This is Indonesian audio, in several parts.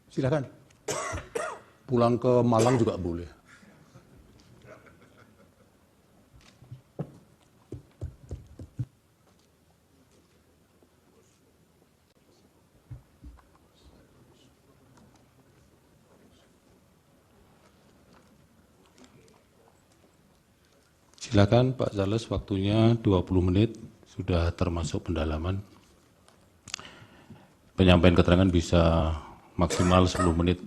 Silakan. Pulang ke Malang juga boleh. Silakan Pak Charles, waktunya 20 menit, sudah termasuk pendalaman. Penyampaian keterangan bisa maksimal 10 menit.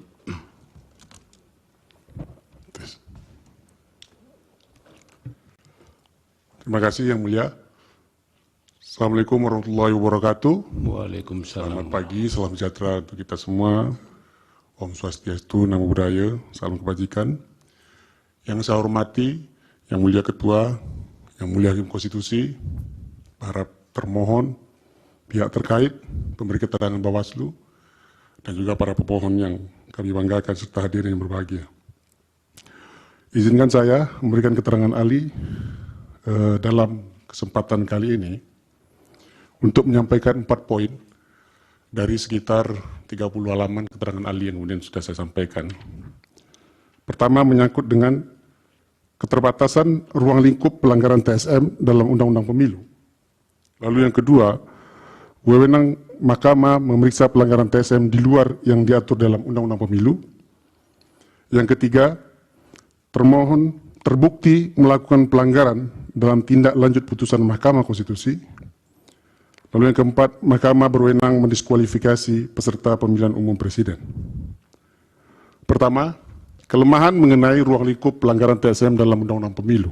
Terima kasih Yang Mulia. Assalamualaikum warahmatullahi wabarakatuh. Waalaikumsalam. Selamat pagi, salam sejahtera untuk kita semua. Om Swastiastu, Namo Buddhaya, salam kebajikan. Yang saya hormati, Yang Mulia Ketua, Yang Mulia Hakim Konstitusi, para termohon, pihak terkait, pemberi keterangan Bawaslu, dan juga para pemohon yang kami banggakan serta hadirin yang berbahagia. Izinkan saya memberikan keterangan ahli dalam kesempatan kali ini untuk menyampaikan 4 poin dari sekitar 30 halaman keterangan ahli yang kemudian sudah saya sampaikan. Pertama, menyangkut dengan keterbatasan ruang lingkup pelanggaran TSM dalam Undang-Undang Pemilu. Lalu yang kedua, wewenang Mahkamah memeriksa pelanggaran TSM di luar yang diatur dalam Undang-Undang Pemilu. Yang ketiga, termohon terbukti melakukan pelanggaran dalam tindak lanjut putusan Mahkamah Konstitusi. Lalu yang keempat, Mahkamah berwenang mendiskualifikasi peserta pemilihan umum presiden. Pertama, kelemahan mengenai ruang lingkup pelanggaran TSM dalam Undang-Undang Pemilu.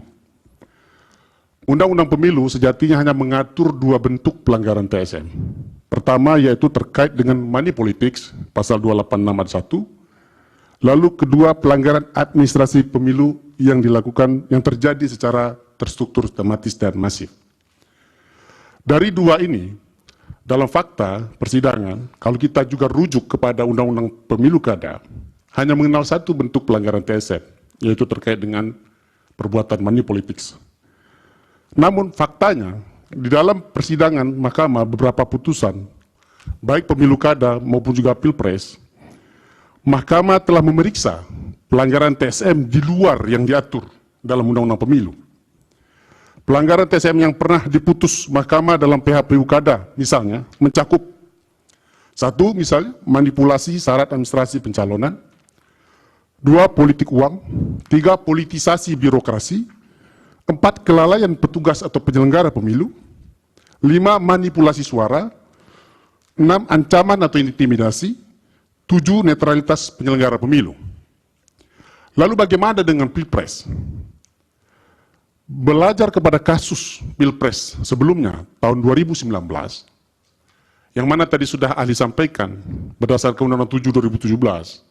Undang-Undang Pemilu sejatinya hanya mengatur 2 bentuk pelanggaran TSM. Pertama yaitu terkait dengan money politics, pasal 286 ayat 1. Lalu kedua, pelanggaran administrasi pemilu yang dilakukan, yang terjadi secara terstruktur, sistematis, dan masif. Dari 2 ini, dalam fakta persidangan, kalau kita juga rujuk kepada Undang-Undang Pemilu Kada, hanya mengenal 1 bentuk pelanggaran TSM, yaitu terkait dengan perbuatan money politics. Namun faktanya, di dalam persidangan Mahkamah beberapa putusan, baik pemilu kada maupun juga pilpres, Mahkamah telah memeriksa pelanggaran TSM di luar yang diatur dalam Undang-Undang Pemilu. Pelanggaran TSM yang pernah diputus Mahkamah dalam PHPU kada, misalnya, mencakup 1, misalnya, manipulasi syarat administrasi pencalonan. 2, politik uang. 3, politisasi birokrasi. 4, kelalaian petugas atau penyelenggara pemilu. 5, manipulasi suara. 6, ancaman atau intimidasi. 7, netralitas penyelenggara pemilu. Lalu bagaimana dengan pilpres? Belajar kepada kasus pilpres sebelumnya, tahun 2019, yang mana tadi sudah ahli sampaikan berdasarkan Undang-Undang 7 2017,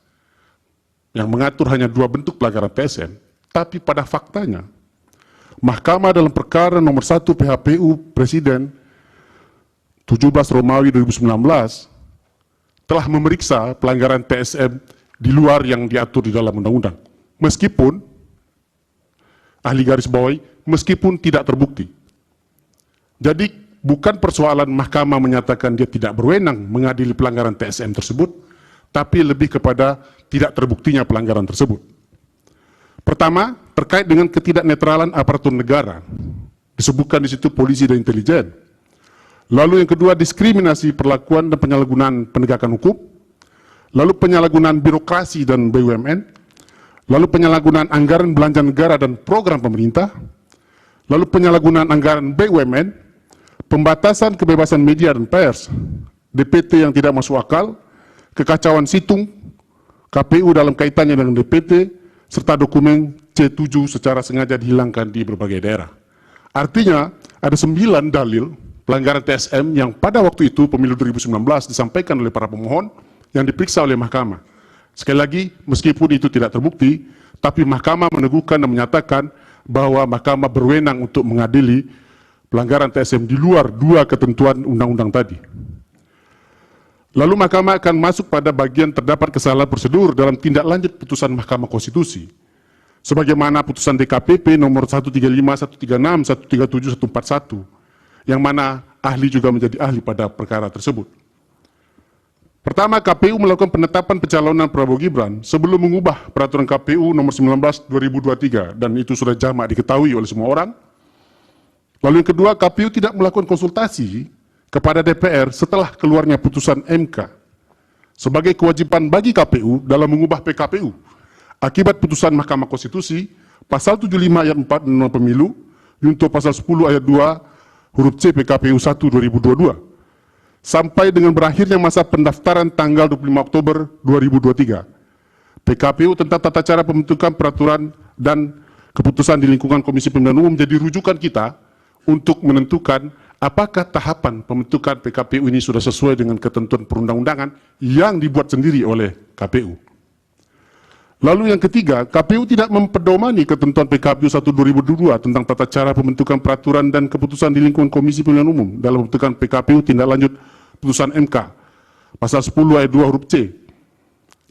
yang mengatur hanya 2 bentuk pelanggaran TSM, tapi pada faktanya, Mahkamah dalam perkara nomor 1 PHPU Presiden 17 Romawi 2019 telah memeriksa pelanggaran TSM di luar yang diatur di dalam undang-undang. Meskipun, ahli garis bawahi, meskipun tidak terbukti. Jadi bukan persoalan Mahkamah menyatakan dia tidak berwenang mengadili pelanggaran TSM tersebut, tapi lebih kepada tidak terbuktinya pelanggaran tersebut. Pertama, terkait dengan ketidaknetralan aparatur negara. Disebutkan di situ polisi dan intelijen. Lalu yang kedua, diskriminasi perlakuan dan penyalahgunaan penegakan hukum. Lalu penyalahgunaan birokrasi dan BUMN. Lalu penyalahgunaan anggaran belanja negara dan program pemerintah. Lalu penyalahgunaan anggaran BUMN. Pembatasan kebebasan media dan pers. DPT yang tidak masuk akal. Kekacauan situng KPU dalam kaitannya dengan DPT, serta dokumen C7 secara sengaja dihilangkan di berbagai daerah. Artinya, ada 9 dalil pelanggaran TSM yang pada waktu itu, pemilu 2019, disampaikan oleh para pemohon yang diperiksa oleh Mahkamah. Sekali lagi, meskipun itu tidak terbukti, tapi Mahkamah meneguhkan dan menyatakan bahwa Mahkamah berwenang untuk mengadili pelanggaran TSM di luar 2 ketentuan undang-undang tadi. Lalu Mahkamah akan masuk pada bagian terdapat kesalahan prosedur dalam tindak lanjut putusan Mahkamah Konstitusi. Sebagaimana putusan DKPP nomor 135, 136, 137, 141, yang mana ahli juga menjadi ahli pada perkara tersebut. Pertama, KPU melakukan penetapan pencalonan Prabowo Gibran sebelum mengubah peraturan KPU nomor 19/2023 dan itu sudah jamak diketahui oleh semua orang. Lalu yang kedua, KPU tidak melakukan konsultasi kepada DPR setelah keluarnya putusan MK sebagai kewajiban bagi KPU dalam mengubah PKPU akibat putusan Mahkamah Konstitusi pasal 75 ayat 4 Undang-Undang Pemilu junto pasal 10 ayat 2 huruf C PKPU 1 2022 sampai dengan berakhirnya masa pendaftaran tanggal 25 Oktober 2023. PKPU tentang tata cara pembentukan peraturan dan keputusan di lingkungan Komisi Pemilihan Umum menjadi rujukan kita untuk menentukan apakah tahapan pembentukan PKPU ini sudah sesuai dengan ketentuan perundang-undangan yang dibuat sendiri oleh KPU. Lalu yang ketiga, KPU tidak mempedomani ketentuan PKPU 1 2022 tentang tata cara pembentukan peraturan dan keputusan di lingkungan Komisi Pemilihan Umum dalam pembentukan PKPU tindak lanjut putusan MK pasal 10 ayat 2 huruf C.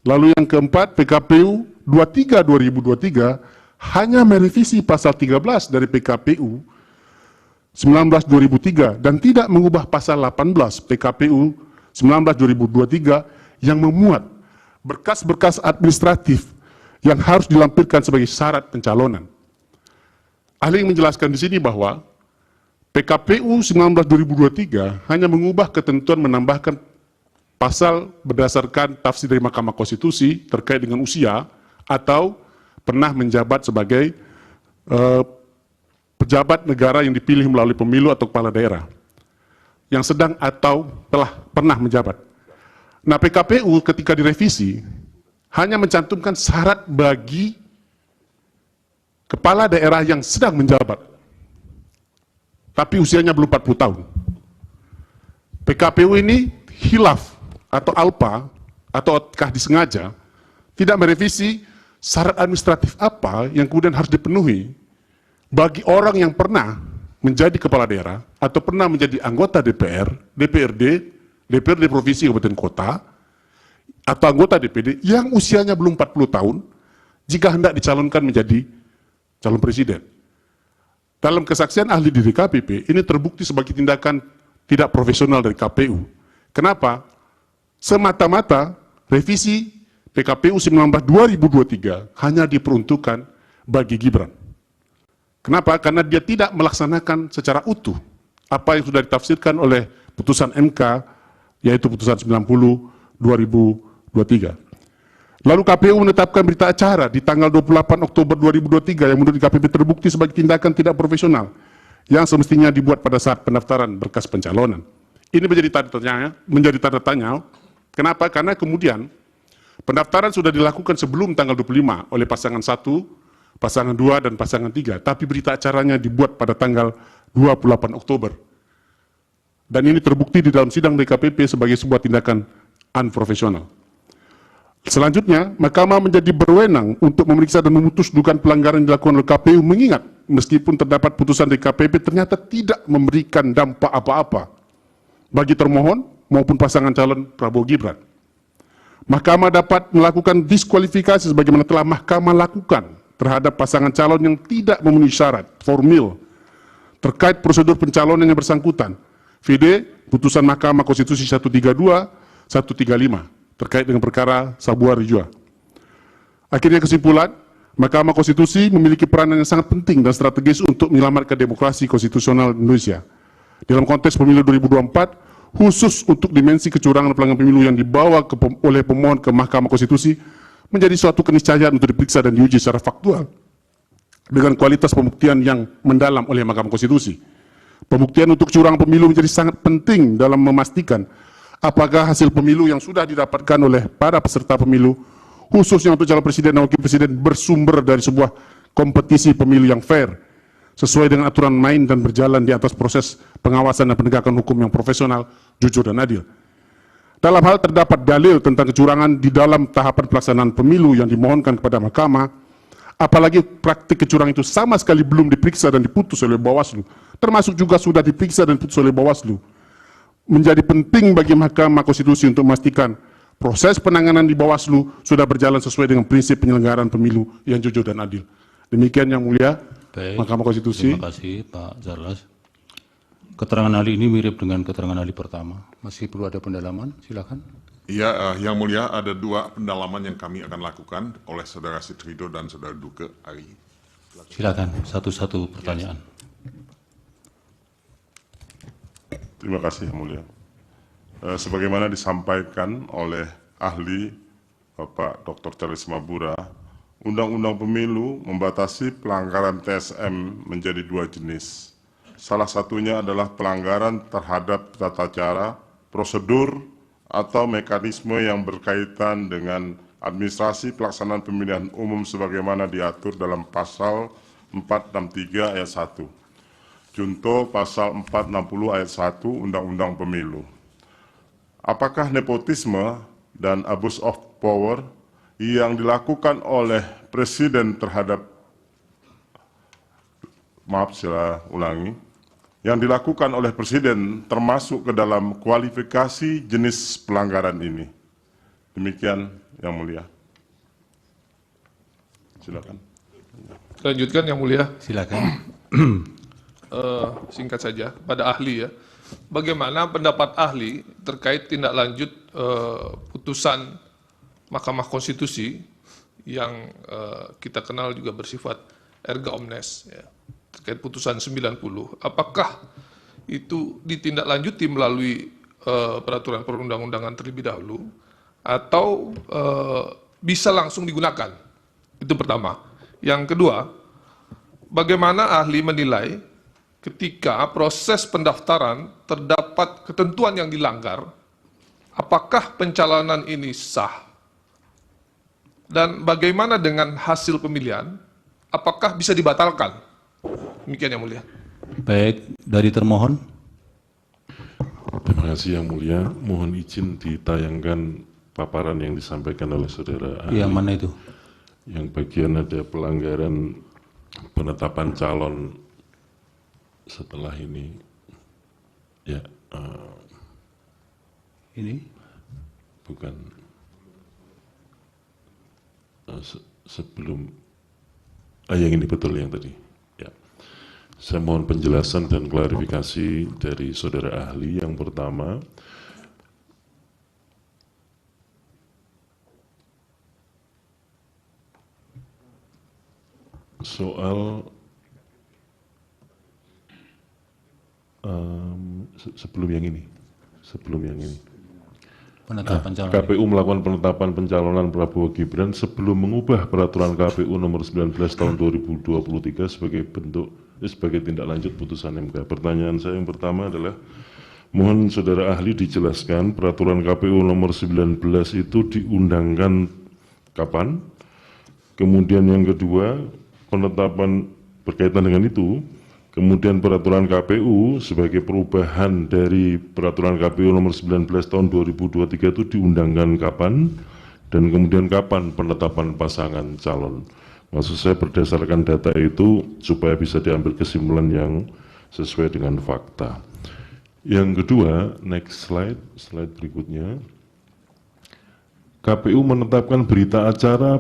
Lalu yang keempat, PKPU 23 2023 hanya merevisi pasal 13 dari PKPU 19 2003 dan tidak mengubah pasal 18 PKPU 19 2023 yang memuat berkas-berkas administratif yang harus dilampirkan sebagai syarat pencalonan. Ahli menjelaskan di sini bahwa PKPU 19 2023 hanya mengubah ketentuan menambahkan pasal berdasarkan tafsir dari Mahkamah Konstitusi terkait dengan usia atau pernah menjabat sebagai pejabat negara yang dipilih melalui pemilu atau kepala daerah yang sedang atau telah pernah menjabat. Nah, PKPU ketika direvisi hanya mencantumkan syarat bagi kepala daerah yang sedang menjabat, tapi usianya belum 40 tahun. PKPU ini hilaf atau alpa, ataukah disengaja, tidak merevisi syarat administratif apa yang kemudian harus dipenuhi bagi orang yang pernah menjadi kepala daerah atau pernah menjadi anggota DPR, DPRD, DPRD Provinsi Kabupaten Kota, atau anggota DPD yang usianya belum 40 tahun jika hendak dicalonkan menjadi calon presiden. Dalam kesaksian ahli di DKPP, ini terbukti sebagai tindakan tidak profesional dari KPU. Kenapa? Semata-mata revisi PKPU 19 2023 hanya diperuntukkan bagi Gibran. Kenapa? Karena dia tidak melaksanakan secara utuh apa yang sudah ditafsirkan oleh putusan MK, yaitu putusan 90 2023. Lalu KPU menetapkan berita acara di tanggal 28 Oktober 2023 yang menurut KPP terbukti sebagai tindakan tidak profesional yang semestinya dibuat pada saat pendaftaran berkas pencalonan. Ini menjadi tanda tanya. Kenapa? Karena kemudian pendaftaran sudah dilakukan sebelum tanggal 25 oleh pasangan 1, pasangan 2, dan pasangan 3, tapi berita acaranya dibuat pada tanggal 28 Oktober. Dan ini terbukti di dalam sidang DKPP sebagai sebuah tindakan unprofesional. Selanjutnya, Mahkamah menjadi berwenang untuk memeriksa dan memutus dugaan pelanggaran yang dilakukan oleh KPU, mengingat meskipun terdapat putusan DKPP ternyata tidak memberikan dampak apa-apa bagi termohon maupun pasangan calon Prabowo Gibran. Mahkamah dapat melakukan diskualifikasi sebagaimana telah Mahkamah lakukan terhadap pasangan calon yang tidak memenuhi syarat formil terkait prosedur pencalonan yang bersangkutan. VD, putusan Mahkamah Konstitusi 132, 135 terkait dengan perkara Sabuar Jua. Akhirnya kesimpulan, Mahkamah Konstitusi memiliki peranan yang sangat penting dan strategis untuk menyelamatkan demokrasi konstitusional Indonesia. Dalam konteks pemilu 2024, khusus untuk dimensi kecurangan pelanggaran pemilu yang dibawa oleh pemohon ke Mahkamah Konstitusi menjadi suatu keniscayaan untuk diperiksa dan diuji secara faktual dengan kualitas pembuktian yang mendalam oleh Mahkamah Konstitusi. Pembuktian untuk kecurangan pemilu menjadi sangat penting dalam memastikan apakah hasil pemilu yang sudah didapatkan oleh para peserta pemilu, khususnya untuk calon presiden dan wakil presiden, bersumber dari sebuah kompetisi pemilu yang fair, sesuai dengan aturan main dan berjalan di atas proses pengawasan dan penegakan hukum yang profesional, jujur, dan adil. Dalam hal terdapat dalil tentang kecurangan di dalam tahapan pelaksanaan pemilu yang dimohonkan kepada Mahkamah, apalagi praktik kecurangan itu sama sekali belum diperiksa dan diputus oleh Bawaslu, termasuk juga sudah diperiksa dan diputus oleh Bawaslu, menjadi penting bagi Mahkamah Konstitusi untuk memastikan proses penanganan di Bawaslu sudah berjalan sesuai dengan prinsip penyelenggaraan pemilu yang jujur dan adil. Demikian Yang Mulia. Baik, Mahkamah Konstitusi. Terima kasih Pak Charles. Keterangan ahli ini mirip dengan keterangan ahli pertama. Masih perlu ada pendalaman? Silakan. Iya, Yang Mulia, ada 2 pendalaman yang kami akan lakukan oleh Saudara Sitrido dan Saudara Duke Ari. Silakan, satu-satu pertanyaan. Terima kasih, Yang Mulia. Sebagaimana disampaikan oleh ahli Bapak Dr. Charles Mabura, Undang-Undang Pemilu membatasi pelanggaran TSM menjadi 2 jenis. Salah satunya adalah pelanggaran terhadap tata cara, prosedur, atau mekanisme yang berkaitan dengan administrasi pelaksanaan pemilihan umum sebagaimana diatur dalam pasal 463 ayat 1. Junto pasal 460 ayat 1 Undang-Undang Pemilu. Apakah nepotisme dan abuse of power yang dilakukan oleh Presiden terhadap, yang dilakukan oleh Presiden termasuk ke dalam kualifikasi jenis pelanggaran ini? Demikian, Yang Mulia. Silakan. Lanjutkan, Yang Mulia. Silakan. Singkat saja, pada ahli ya. Bagaimana pendapat ahli terkait tindak lanjut putusan Mahkamah Konstitusi yang kita kenal juga bersifat erga omnes, ya, terkait putusan 90. Apakah itu ditindaklanjuti melalui peraturan perundang-undangan terlebih dahulu atau bisa langsung digunakan? Itu pertama. Yang kedua, bagaimana ahli menilai ketika proses pendaftaran terdapat ketentuan yang dilanggar, apakah pencalonan ini sah? Dan bagaimana dengan hasil pemilihan, apakah bisa dibatalkan? Demikian, Yang Mulia. Baik, dari termohon. Terima kasih, Yang Mulia. Mohon izin ditayangkan paparan yang disampaikan oleh saudara ahli. Yang mana itu? Yang bagian ada pelanggaran penetapan calon setelah ini. Ya, Ini? bukan. Sebelum, yang ini betul yang tadi. Ya. Saya mohon penjelasan dan klarifikasi dari saudara ahli. Yang pertama, soal sebelum yang ini. Penetapan calon. KPU melakukan penetapan pencalonan Prabowo Gibran sebelum mengubah peraturan KPU nomor 19 tahun 2023 sebagai tindak lanjut putusan MK. Pertanyaan saya yang pertama adalah, mohon saudara ahli dijelaskan peraturan KPU nomor 19 itu diundangkan kapan? Kemudian yang kedua, penetapan berkaitan dengan itu, kemudian peraturan KPU sebagai perubahan dari peraturan KPU nomor 19 tahun 2023 itu diundangkan kapan, dan kemudian kapan penetapan pasangan calon. Maksud saya berdasarkan data itu supaya bisa diambil kesimpulan yang sesuai dengan fakta. Yang kedua, next slide berikutnya. KPU menetapkan berita acara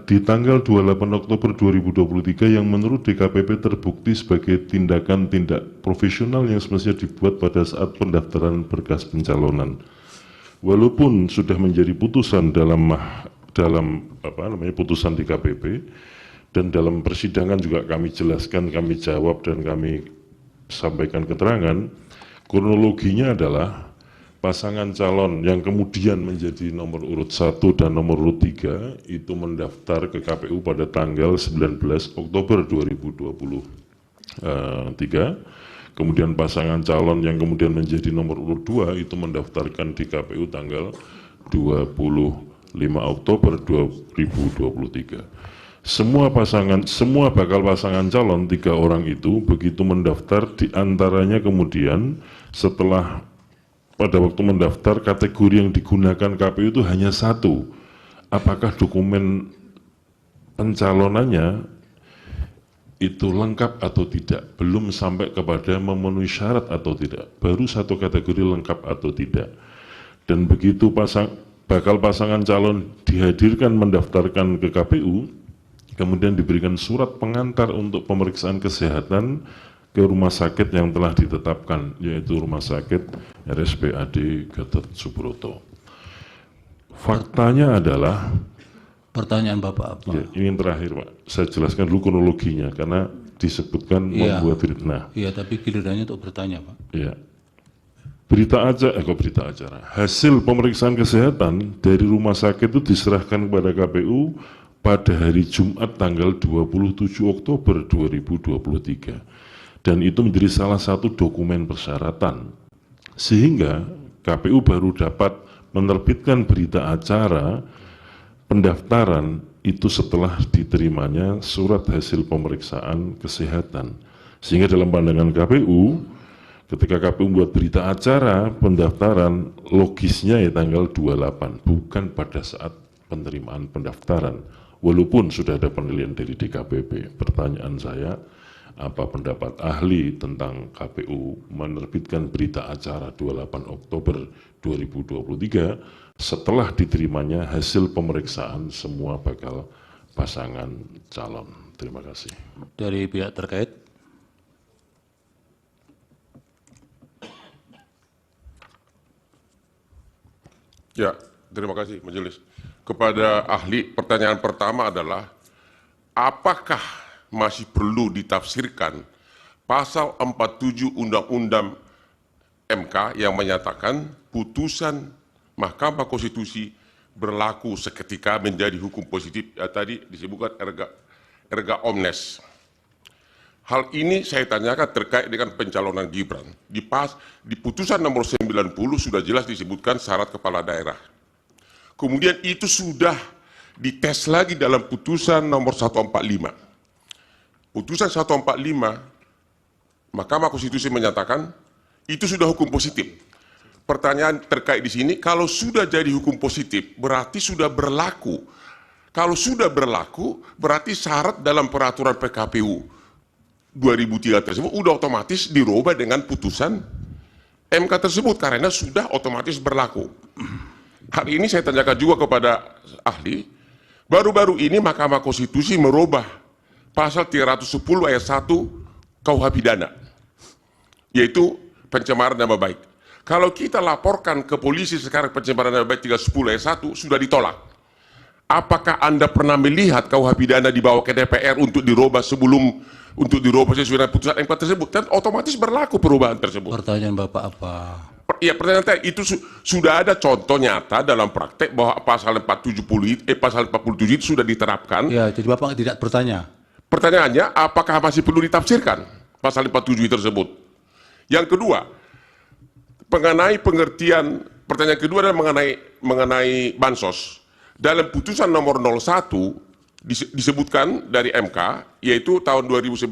di tanggal 28 Oktober 2023 yang menurut DKPP terbukti sebagai tindak profesional yang semestinya dibuat pada saat pendaftaran berkas pencalonan. Walaupun sudah menjadi putusan dalam putusan DKPP, dan dalam persidangan juga kami jelaskan, kami jawab, dan kami sampaikan keterangan, kronologinya adalah pasangan calon yang kemudian menjadi nomor urut 1 dan nomor urut 3 itu mendaftar ke KPU pada tanggal 19 Oktober 2023. Kemudian pasangan calon yang kemudian menjadi nomor urut 2 itu mendaftarkan di KPU tanggal 25 Oktober 2023. Semua bakal pasangan calon 3 orang itu begitu mendaftar, diantaranya kemudian setelah pada waktu mendaftar kategori yang digunakan KPU itu hanya 1. Apakah dokumen pencalonannya itu lengkap atau tidak? Belum sampai kepada memenuhi syarat atau tidak. Baru 1 kategori lengkap atau tidak. Dan begitu bakal pasangan calon dihadirkan mendaftarkan ke KPU, kemudian diberikan surat pengantar untuk pemeriksaan kesehatan ke rumah sakit yang telah ditetapkan, yaitu Rumah Sakit RSPAD Gatot Subroto. Faktanya adalah, Pertanyaan Bapak apa? ya, ini yang terakhir Pak, saya jelaskan dulu kronologinya karena disebutkan Iya. membuat berita. Nah, Iya, tapi gilirannya untuk bertanya, Pak. ya. Berita acara, hasil pemeriksaan kesehatan dari rumah sakit itu diserahkan kepada KPU pada hari Jumat tanggal 27 Oktober 2023. Dan itu menjadi salah satu dokumen persyaratan. Sehingga KPU baru dapat menerbitkan berita acara pendaftaran itu setelah diterimanya surat hasil pemeriksaan kesehatan. Sehingga dalam pandangan KPU, ketika KPU membuat berita acara pendaftaran, logisnya ya tanggal 28, bukan pada saat penerimaan pendaftaran. Walaupun sudah ada penilaian dari DKPP. Pertanyaan saya, apa pendapat ahli tentang KPU menerbitkan berita acara 28 Oktober 2023 setelah diterimanya hasil pemeriksaan semua bakal pasangan calon. Terima kasih. Dari pihak terkait, Ya, terima kasih Majelis. Kepada ahli, pertanyaan pertama adalah, apakah masih perlu ditafsirkan pasal 47 Undang-Undang MK yang menyatakan putusan Mahkamah Konstitusi berlaku seketika menjadi hukum positif, ya, tadi disebutkan erga omnes. Hal ini saya tanyakan terkait dengan pencalonan Gibran. Di putusan nomor 90 sudah jelas disebutkan syarat kepala daerah. Kemudian itu sudah dites lagi dalam putusan nomor 145. Putusan 145, Mahkamah Konstitusi menyatakan itu sudah hukum positif. Pertanyaan terkait di sini, kalau sudah jadi hukum positif berarti sudah berlaku. Kalau sudah berlaku berarti syarat dalam peraturan PKPU 2003 tersebut sudah otomatis dirubah dengan putusan MK tersebut karena sudah otomatis berlaku. Hari ini saya tanyakan juga kepada ahli, baru-baru ini Mahkamah Konstitusi merubah pasal 310 ayat 1 KUH pidana, yaitu pencemaran nama baik. Kalau kita laporkan ke polisi sekarang pencemaran nama baik 310 ayat 1 sudah ditolak. Apakah Anda pernah melihat KUH pidana dibawa ke DPR untuk dirubah sesuai dengan putusan MK tersebut? Dan otomatis berlaku perubahan tersebut. pertanyaan Bapak apa? Ya, pertanyaan saya, itu sudah ada contoh nyata dalam praktek bahwa pasal 47 itu sudah diterapkan. Ya, jadi Bapak tidak bertanya. Pertanyaannya, apakah masih perlu ditafsirkan pasal 47 tersebut? Yang kedua, mengenai pengertian, pertanyaan kedua adalah mengenai bansos. Dalam putusan nomor 01 disebutkan dari MK, yaitu tahun 2019,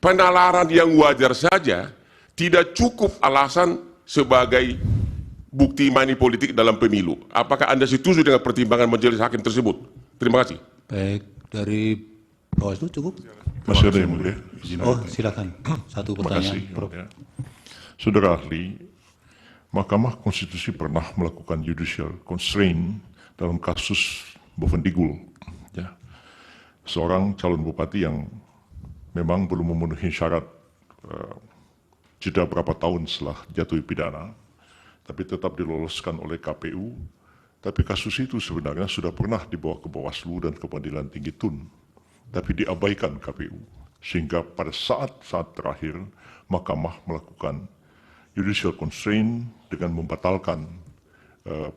penalaran yang wajar saja tidak cukup alasan sebagai bukti money politik dalam pemilu. Apakah Anda setuju dengan pertimbangan majelis hakim tersebut? Terima kasih. Baik, dari Bawaslu cukup? Masih ada yang mulia? Oh, silakan. Satu Terima pertanyaan. kasih. Prof. Ya. Saudara ahli, Mahkamah Konstitusi pernah melakukan judicial constraint dalam kasus Bovendigul, ya. Seorang calon bupati yang memang belum memenuhi syarat jeda berapa tahun setelah jatuh pidana, tapi tetap diloloskan oleh KPU. Tapi kasus itu sebenarnya sudah pernah dibawa ke Bawaslu dan ke Pengadilan Tinggi Tun, tapi diabaikan KPU. Sehingga pada saat-saat terakhir, Mahkamah melakukan judicial constraint dengan membatalkan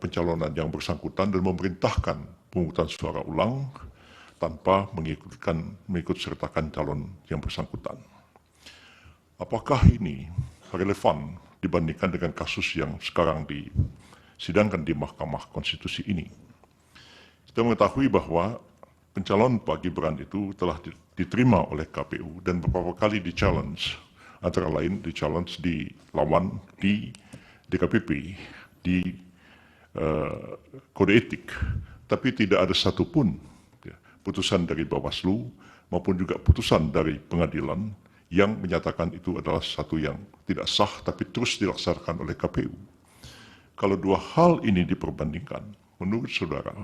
pencalonan yang bersangkutan dan memerintahkan pemungutan suara ulang tanpa mengikut sertakan calon yang bersangkutan. Apakah ini relevan dibandingkan dengan kasus yang sekarang disidangkan di Mahkamah Konstitusi ini? Kita mengetahui bahwa pencalon Pak Gibran itu telah diterima oleh KPU dan beberapa kali di-challenge, antara lain di-challenge dilawan di DKPP, di kode etik, tapi tidak ada satupun putusan dari Bawaslu maupun juga putusan dari pengadilan yang menyatakan itu adalah satu yang tidak sah tapi terus dilaksanakan oleh KPU. Kalau dua hal ini diperbandingkan, menurut saudara,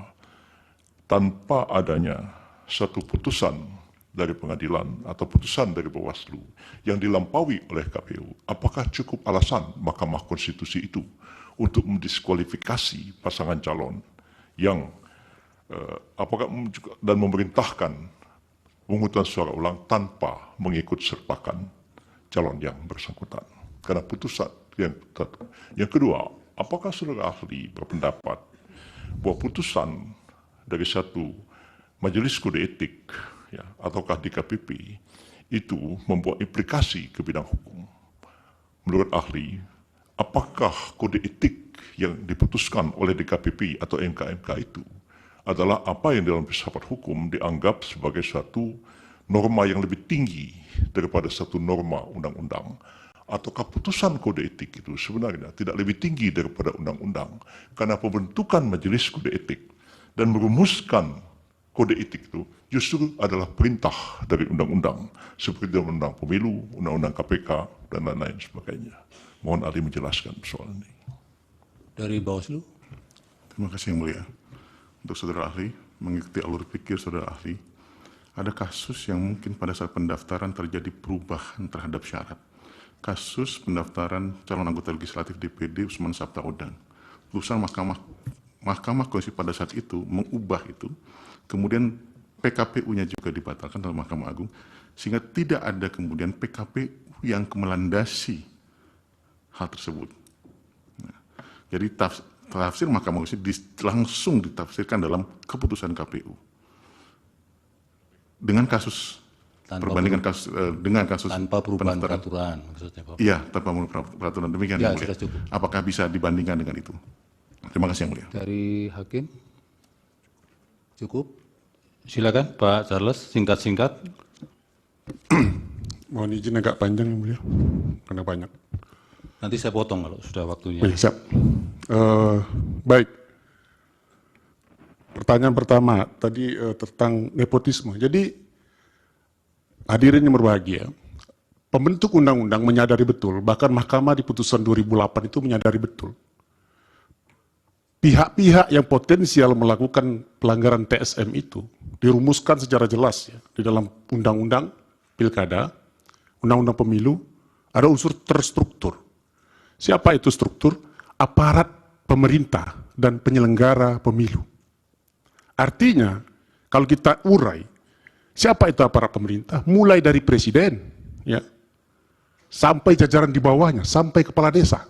tanpa adanya satu putusan dari pengadilan atau putusan dari Bawaslu yang dilampaui oleh KPU, apakah cukup alasan Mahkamah Konstitusi itu untuk mendiskualifikasi pasangan calon yang apakah dan memerintahkan pemungutan suara ulang tanpa mengikut sertakan calon yang bersangkutan. Karena putusan yang kedua, apakah saudara ahli berpendapat bahwa putusan dari satu majelis kode etik ya, ataukah DKPP itu membuat implikasi ke bidang hukum? Menurut ahli, apakah kode etik yang diputuskan oleh DKPP atau MK-MK itu adalah apa yang dalam filsafat hukum dianggap sebagai satu norma yang lebih tinggi daripada satu norma undang-undang? Ataukah putusan kode etik itu sebenarnya tidak lebih tinggi daripada undang-undang karena pembentukan majelis kode etik dan merumuskan kode etik itu justru adalah perintah dari undang-undang seperti undang-undang pemilu, undang-undang KPK, dan lain-lain sebagainya. Mohon ahli menjelaskan soal ini. Dari Bawaslu. Terima kasih yang mulia. Untuk saudara ahli, mengikuti alur pikir saudara ahli, ada kasus yang mungkin pada saat pendaftaran terjadi perubahan terhadap syarat. Kasus pendaftaran calon anggota legislatif DPD Usman Sabtaodang. Putusan Mahkamah Konstitusi pada saat itu mengubah itu, kemudian PKPU-nya juga dibatalkan dalam Mahkamah Agung, sehingga tidak ada kemudian PKPU yang melandasi hal tersebut. Nah, jadi tafsir Mahkamah Konstitusi langsung ditafsirkan dalam keputusan KPU. Dengan kasus perbandingan kasus dengan kasus tanpa perubahan peraturan maksudnya Pak. Iya, tanpa peraturan demikian. Ya, yang mulia. sudah cukup. Apakah bisa dibandingkan dengan itu? Terima kasih yang mulia. Dari hakim. Cukup. Silakan Pak Charles, singkat-singkat. Mohon izin agak panjang yang mulia, karena banyak. Nanti saya potong kalau sudah waktunya. Baik, siap. Baik. Pertanyaan pertama tadi tentang nepotisme. Jadi hadirin yang berbahagia, pembentuk undang-undang menyadari betul, bahkan Mahkamah di putusan 2008 itu menyadari betul, pihak-pihak yang potensial melakukan pelanggaran TSM itu dirumuskan secara jelas ya, di dalam undang-undang pilkada, undang-undang pemilu, ada unsur terstruktur. Siapa itu struktur? Aparat pemerintah dan penyelenggara pemilu. Artinya, kalau kita urai, siapa itu aparat pemerintah? Mulai dari presiden, ya, sampai jajaran di bawahnya, sampai kepala desa.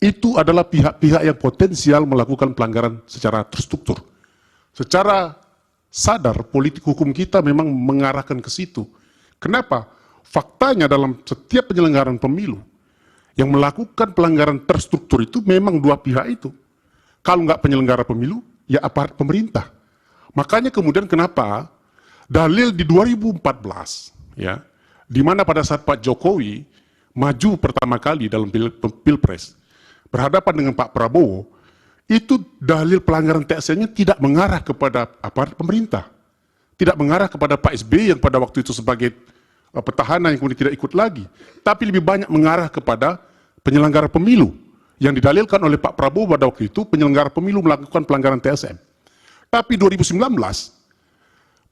Itu adalah pihak-pihak yang potensial melakukan pelanggaran secara terstruktur. Secara sadar, politik hukum kita memang mengarahkan ke situ. Kenapa? Faktanya dalam setiap penyelenggaraan pemilu, yang melakukan pelanggaran terstruktur itu memang dua pihak itu. Kalau nggak penyelenggara pemilu, ya aparat pemerintah. Makanya kemudian kenapa dalil di 2014, ya, di mana pada saat Pak Jokowi maju pertama kali dalam pilpres berhadapan dengan Pak Prabowo, itu dalil pelanggaran TSM-nya tidak mengarah kepada aparat pemerintah, tidak mengarah kepada Pak SBY yang pada waktu itu sebagai petahana yang kemudian tidak ikut lagi, tapi lebih banyak mengarah kepada penyelenggara pemilu yang didalilkan oleh Pak Prabowo pada waktu itu penyelenggara pemilu melakukan pelanggaran TSM. Tapi 2019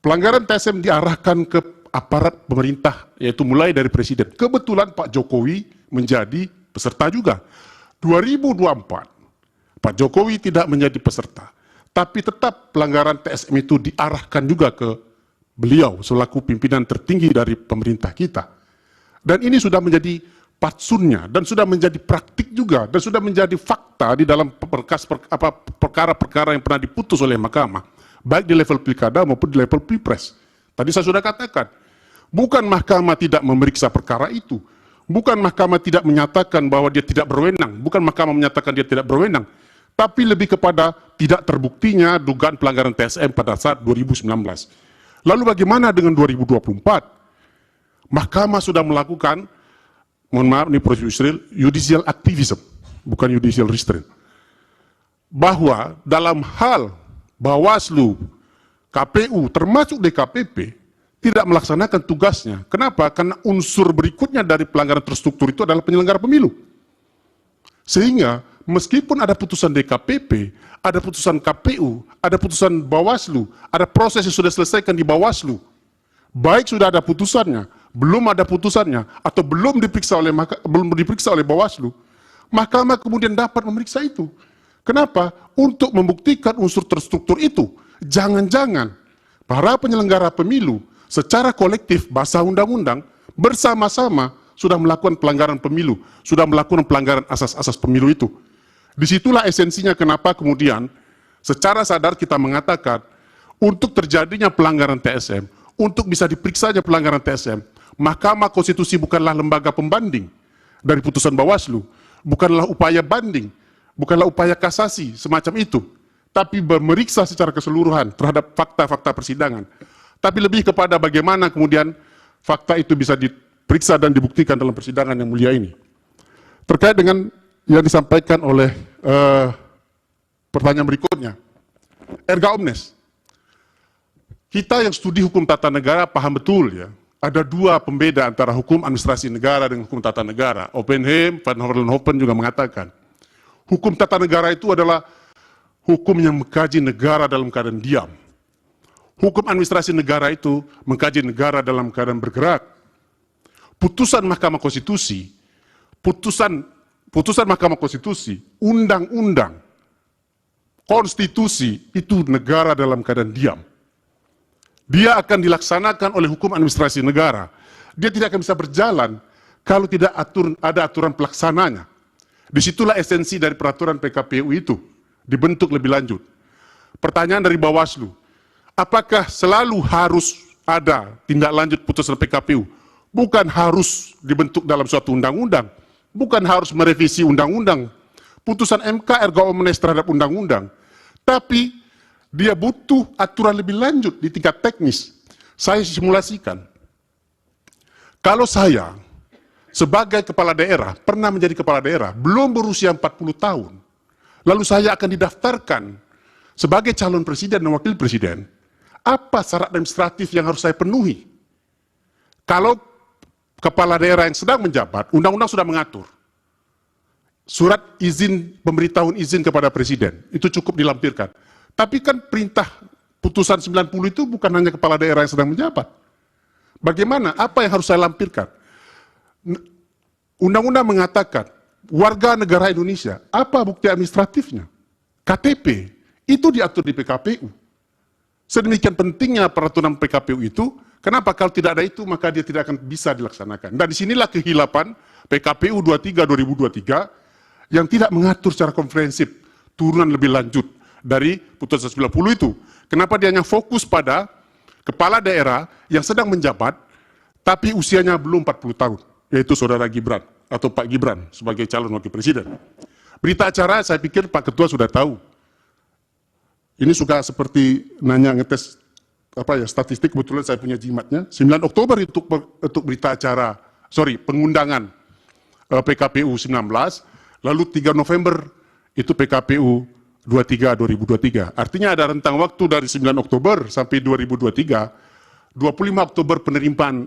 pelanggaran TSM diarahkan ke aparat pemerintah, yaitu mulai dari presiden. Kebetulan Pak Jokowi menjadi peserta juga. 2024, Pak Jokowi tidak menjadi peserta, tapi tetap pelanggaran TSM itu diarahkan juga ke beliau selaku pimpinan tertinggi dari pemerintah kita. Dan ini sudah menjadi patsunnya, dan sudah menjadi praktik juga, dan sudah menjadi fakta di dalam perkara-perkara yang pernah diputus oleh Mahkamah, baik di level pilkada maupun di level pilpres. Tadi saya sudah katakan, bukan Mahkamah tidak memeriksa perkara itu, bukan Mahkamah tidak menyatakan bahwa dia tidak berwenang, bukan Mahkamah menyatakan dia tidak berwenang, tapi lebih kepada tidak terbuktinya dugaan pelanggaran TSM pada saat 2019. Lalu bagaimana dengan 2024? Mahkamah sudah melakukan, mohon maaf ini prosedural, judicial activism, bukan judicial restraint. Bahwa dalam hal Bawaslu, KPU, termasuk DKPP, tidak melaksanakan tugasnya. Kenapa? Karena unsur berikutnya dari pelanggaran terstruktur itu adalah penyelenggara pemilu. Sehingga meskipun ada putusan DKPP, ada putusan KPU, ada putusan Bawaslu, ada proses yang sudah selesaikan di Bawaslu, baik sudah ada putusannya, belum ada putusannya, atau belum diperiksa oleh Bawaslu, Mahkamah kemudian dapat memeriksa itu. Kenapa? Untuk membuktikan unsur terstruktur itu. Jangan-jangan para penyelenggara pemilu secara kolektif bahasa undang-undang bersama-sama sudah melakukan pelanggaran pemilu, sudah melakukan pelanggaran asas-asas pemilu itu. Disitulah esensinya kenapa kemudian secara sadar kita mengatakan untuk terjadinya pelanggaran TSM, untuk bisa diperiksanya pelanggaran TSM, Mahkamah Konstitusi bukanlah lembaga pembanding dari putusan Bawaslu, bukanlah upaya banding, bukanlah upaya kasasi semacam itu, tapi memeriksa secara keseluruhan terhadap fakta-fakta persidangan. Tapi lebih kepada bagaimana kemudian fakta itu bisa diperiksa dan dibuktikan dalam persidangan yang mulia ini. Terkait dengan yang disampaikan oleh pertanyaan berikutnya, erga omnes. Kita yang studi hukum tata negara paham betul ya, ada dua pembeda antara hukum administrasi negara dengan hukum tata negara. Oppenheim, Van Hollenhoven juga mengatakan, hukum tata negara itu adalah hukum yang mengkaji negara dalam keadaan diam. Hukum administrasi negara itu mengkaji negara dalam keadaan bergerak. Putusan Mahkamah Konstitusi, putusan Mahkamah Konstitusi, undang-undang, konstitusi itu negara dalam keadaan diam. Dia akan dilaksanakan oleh hukum administrasi negara. Dia tidak akan bisa berjalan kalau tidak ada aturan pelaksananya. Disitulah esensi dari peraturan PKPU itu dibentuk lebih lanjut. Pertanyaan dari Bawaslu, apakah selalu harus ada tindak lanjut putusan PKPU? Bukan harus dibentuk dalam suatu undang-undang, bukan harus merevisi undang-undang. Putusan MK erga omnes terhadap undang-undang, tapi dia butuh aturan lebih lanjut di tingkat teknis. Saya simulasikan, kalau saya sebagai kepala daerah, pernah menjadi kepala daerah, belum berusia 40 tahun, lalu saya akan didaftarkan sebagai calon presiden dan wakil presiden, apa syarat administratif yang harus saya penuhi? Kalau kepala daerah yang sedang menjabat, undang-undang sudah mengatur. Surat izin, pemberitahuan izin kepada presiden, itu cukup dilampirkan. Tapi kan perintah putusan 90 itu bukan hanya kepala daerah yang sedang menjabat. Bagaimana? Apa yang harus saya lampirkan? Undang-undang mengatakan, warga negara Indonesia, apa bukti administratifnya? KTP, itu diatur di PKPU. Sedemikian pentingnya peraturan PKPU itu, kenapa kalau tidak ada itu, maka dia tidak akan bisa dilaksanakan. Dan disinilah kehilapan PKPU 23/2023, yang tidak mengatur secara komprehensif turunan lebih lanjut dari putusan 90 itu. Kenapa dia hanya fokus pada kepala daerah yang sedang menjabat, tapi usianya belum 40 tahun, yaitu saudara Gibran, atau Pak Gibran, sebagai calon wakil presiden. Berita acara, saya pikir Pak Ketua sudah tahu. Ini suka seperti nanya ngetes statistik, kebetulan saya punya jimatnya. 9 Oktober untuk berita acara, pengundangan PKPU 19, lalu 3 November itu PKPU 23/2023. Artinya ada rentang waktu dari 9 Oktober sampai 2023, 25 Oktober penerimaan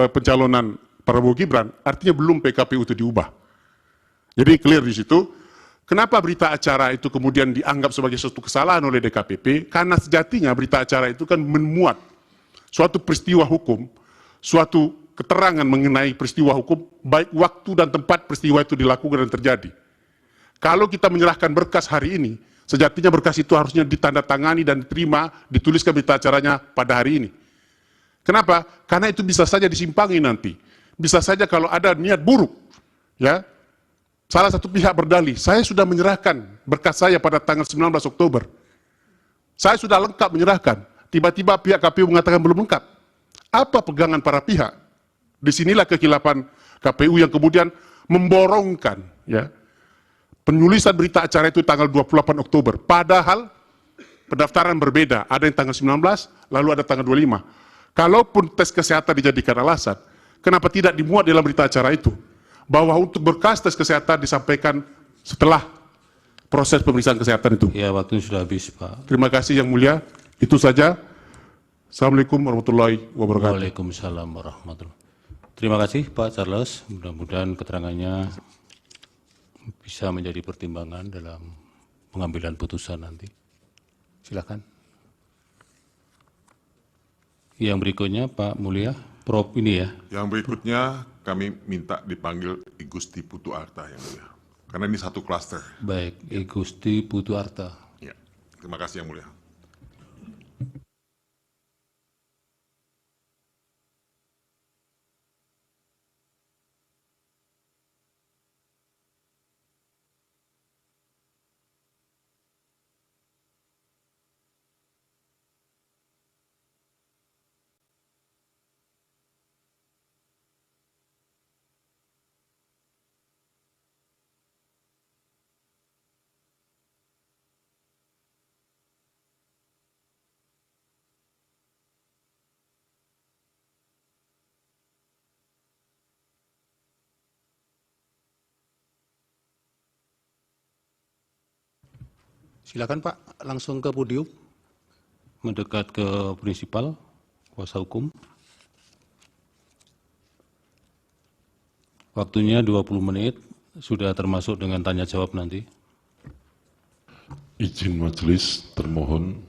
pencalonan Prabowo Gibran, artinya belum PKPU itu diubah. Jadi clear di situ. Kenapa berita acara itu kemudian dianggap sebagai suatu kesalahan oleh DKPP? Karena sejatinya berita acara itu kan memuat suatu peristiwa hukum, suatu keterangan mengenai peristiwa hukum, baik waktu dan tempat peristiwa itu dilakukan dan terjadi. Kalau kita menyerahkan berkas hari ini, sejatinya berkas itu harusnya ditandatangani dan diterima, dituliskan berita acaranya pada hari ini. Kenapa? Karena itu bisa saja disimpangi nanti. Bisa saja kalau ada niat buruk, ya, salah satu pihak berdalih, saya sudah menyerahkan berkas saya pada tanggal 19 Oktober. Saya sudah lengkap menyerahkan. Tiba-tiba pihak KPU mengatakan belum lengkap. Apa pegangan para pihak? Disinilah kekilapan KPU yang kemudian memborongkan, ya, penulisan berita acara itu tanggal 28 Oktober. Padahal pendaftaran berbeda. Ada yang tanggal 19, lalu ada tanggal 25. Kalaupun tes kesehatan dijadikan alasan, kenapa tidak dimuat dalam berita acara itu? Bahwa untuk berkas tes kesehatan disampaikan setelah proses pemeriksaan kesehatan itu. Ya, waktu sudah habis, Pak. Terima kasih yang mulia. Itu saja. Assalamualaikum warahmatullahi wabarakatuh. Waalaikumsalam warahmatullahi wabarakatuh. Terima kasih Pak Charles. Mudah-mudahan keterangannya bisa menjadi pertimbangan dalam pengambilan putusan nanti. Silakan. Yang berikutnya Pak Mulia, Prof ini ya. Yang berikutnya kami minta dipanggil I Gusti Putu Arta yang mulia. Karena ini satu klaster. Baik, I Gusti Putu Arta. Ya. Terima kasih yang mulia. Silakan Pak, langsung ke podium, mendekat ke prinsipal, kuasa hukum. Waktunya 20 menit, sudah termasuk dengan tanya jawab nanti. Izin majelis, termohon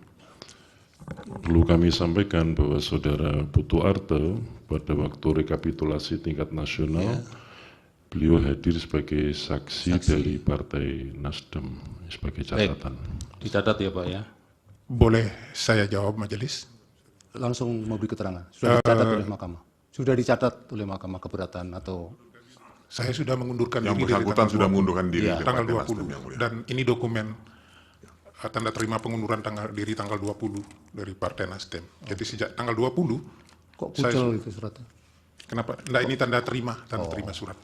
perlu kami sampaikan bahwa Saudara Putu Arte pada waktu rekapitulasi tingkat nasional, beliau hadir sebagai saksi dari Partai Nasdem sebagai catatan. Dicatat ya Pak ya. Boleh saya jawab majelis? Langsung memberi keterangan. Sudah dicatat oleh Mahkamah. Sudah dicatat oleh Mahkamah keberatan atau Saya sudah mengundurkan Yang diri dari bersangkutan tanggal sudah 20, mengundurkan diri Iya. dari tanggal Partai Nasdem, 20 yang mulia. dan ini dokumen tanda terima pengunduran diri tanggal 20 dari Partai Nasdem. Jadi sejak tanggal 20 kok Saya kucel itu suratnya? kenapa? Nah, ini tanda terima surat.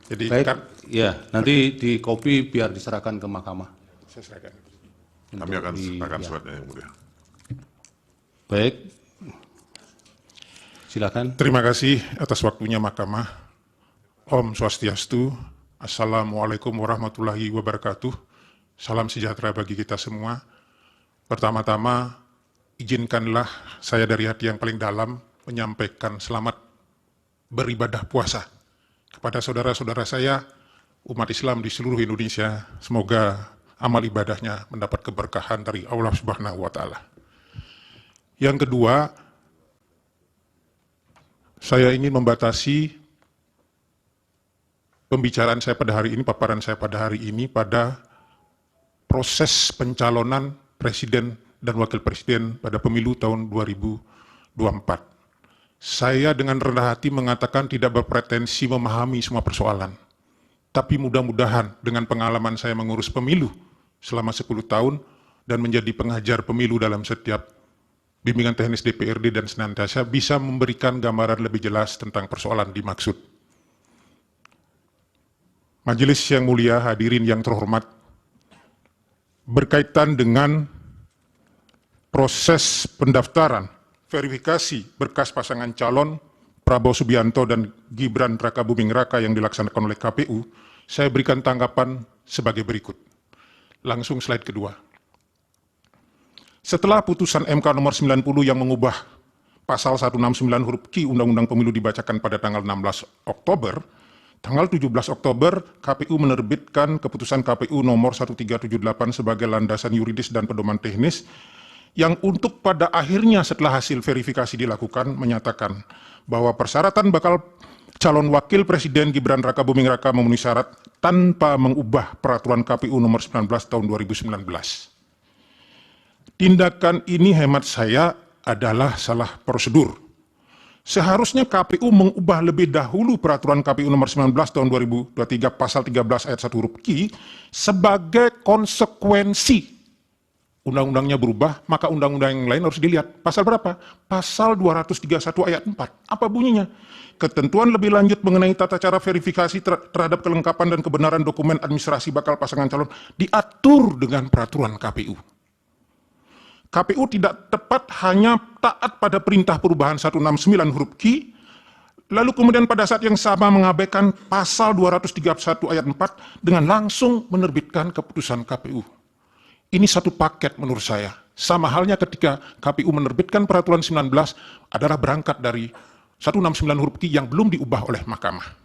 Jadi Baik, kan ya nanti di copy biar diserahkan ke Mahkamah. saya serahkan. Kami akan serahkan ya. suratnya yang mulia. Baik, silakan. Terima kasih atas waktunya Mahkamah. Om Swastiastu. Assalamualaikum warahmatullahi wabarakatuh. Salam sejahtera bagi kita semua. Pertama-tama, izinkanlah saya dari hati yang paling dalam menyampaikan selamat beribadah puasa kepada saudara-saudara saya, umat Islam di seluruh Indonesia. Semoga amal ibadahnya mendapat keberkahan dari Allah Subhanahu wa Ta'ala. Yang kedua, saya ingin membatasi pembicaraan saya pada hari ini, paparan saya pada hari ini pada proses pencalonan presiden dan wakil presiden pada pemilu tahun 2024. Saya dengan rendah hati mengatakan tidak berpretensi memahami semua persoalan. Tapi mudah-mudahan dengan pengalaman saya mengurus pemilu selama 10 tahun dan menjadi pengajar pemilu dalam setiap bimbingan teknis DPRD dan senantiasa bisa memberikan gambaran lebih jelas tentang persoalan dimaksud. Majelis yang mulia, hadirin yang terhormat, berkaitan dengan proses pendaftaran, verifikasi berkas pasangan calon Prabowo Subianto dan Gibran Rakabuming Raka yang dilaksanakan oleh KPU, saya berikan tanggapan sebagai berikut. Langsung slide kedua. Setelah putusan MK nomor 90 yang mengubah pasal 169 huruf Q Undang-Undang Pemilu dibacakan pada tanggal 16 Oktober, tanggal 17 Oktober, KPU menerbitkan keputusan KPU nomor 1378 sebagai landasan yuridis dan pedoman teknis yang untuk pada akhirnya setelah hasil verifikasi dilakukan menyatakan bahwa persyaratan bakal calon wakil presiden Gibran Rakabuming Raka memenuhi syarat tanpa mengubah peraturan KPU nomor 19 tahun 2019. Tindakan ini hemat saya adalah salah prosedur. Seharusnya KPU mengubah lebih dahulu peraturan KPU nomor 19 tahun 2023 pasal 13 ayat 1 huruf Q sebagai konsekuensi undang-undangnya berubah, maka undang-undang yang lain harus dilihat. Pasal berapa? Pasal 231 ayat 4. Apa bunyinya? Ketentuan lebih lanjut mengenai tata cara verifikasi terhadap kelengkapan dan kebenaran dokumen administrasi bakal pasangan calon diatur dengan peraturan KPU. KPU tidak tepat hanya taat pada perintah perubahan 169 huruf Q, lalu kemudian pada saat yang sama mengabaikan pasal 231 ayat 4 dengan langsung menerbitkan keputusan KPU. Ini satu paket menurut saya. Sama halnya ketika KPU menerbitkan peraturan 19 adalah berangkat dari 169 huruf Q yang belum diubah oleh Mahkamah.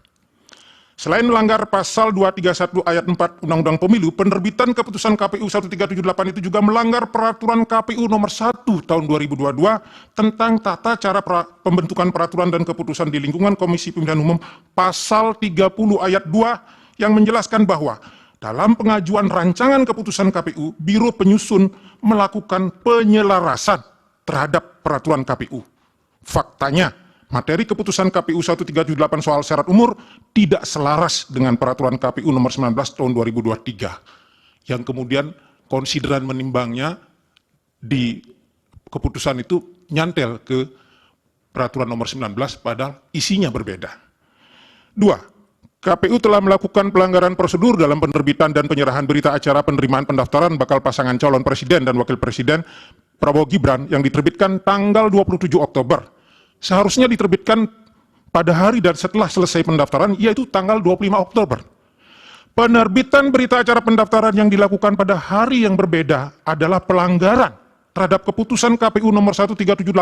Selain melanggar pasal 231 ayat 4 Undang-Undang Pemilu, penerbitan keputusan KPU 1378 itu juga melanggar peraturan KPU nomor 1 tahun 2022 tentang tata cara pembentukan peraturan dan keputusan di lingkungan Komisi Pemilihan Umum pasal 30 ayat 2 yang menjelaskan bahwa dalam pengajuan rancangan keputusan KPU, Biro Penyusun melakukan penyelarasan terhadap peraturan KPU. Faktanya, materi keputusan KPU 1378 soal syarat umur tidak selaras dengan peraturan KPU nomor 19 tahun 2023. Yang kemudian konsideran menimbangnya di keputusan itu nyantel ke peraturan nomor 19 padahal isinya berbeda. 2. KPU telah melakukan pelanggaran prosedur dalam penerbitan dan penyerahan berita acara penerimaan pendaftaran bakal pasangan calon presiden dan wakil presiden Prabowo Gibran yang diterbitkan tanggal 27 Oktober. Seharusnya diterbitkan pada hari dan setelah selesai pendaftaran, yaitu tanggal 25 Oktober. Penerbitan berita acara pendaftaran yang dilakukan pada hari yang berbeda adalah pelanggaran terhadap keputusan KPU nomor 1378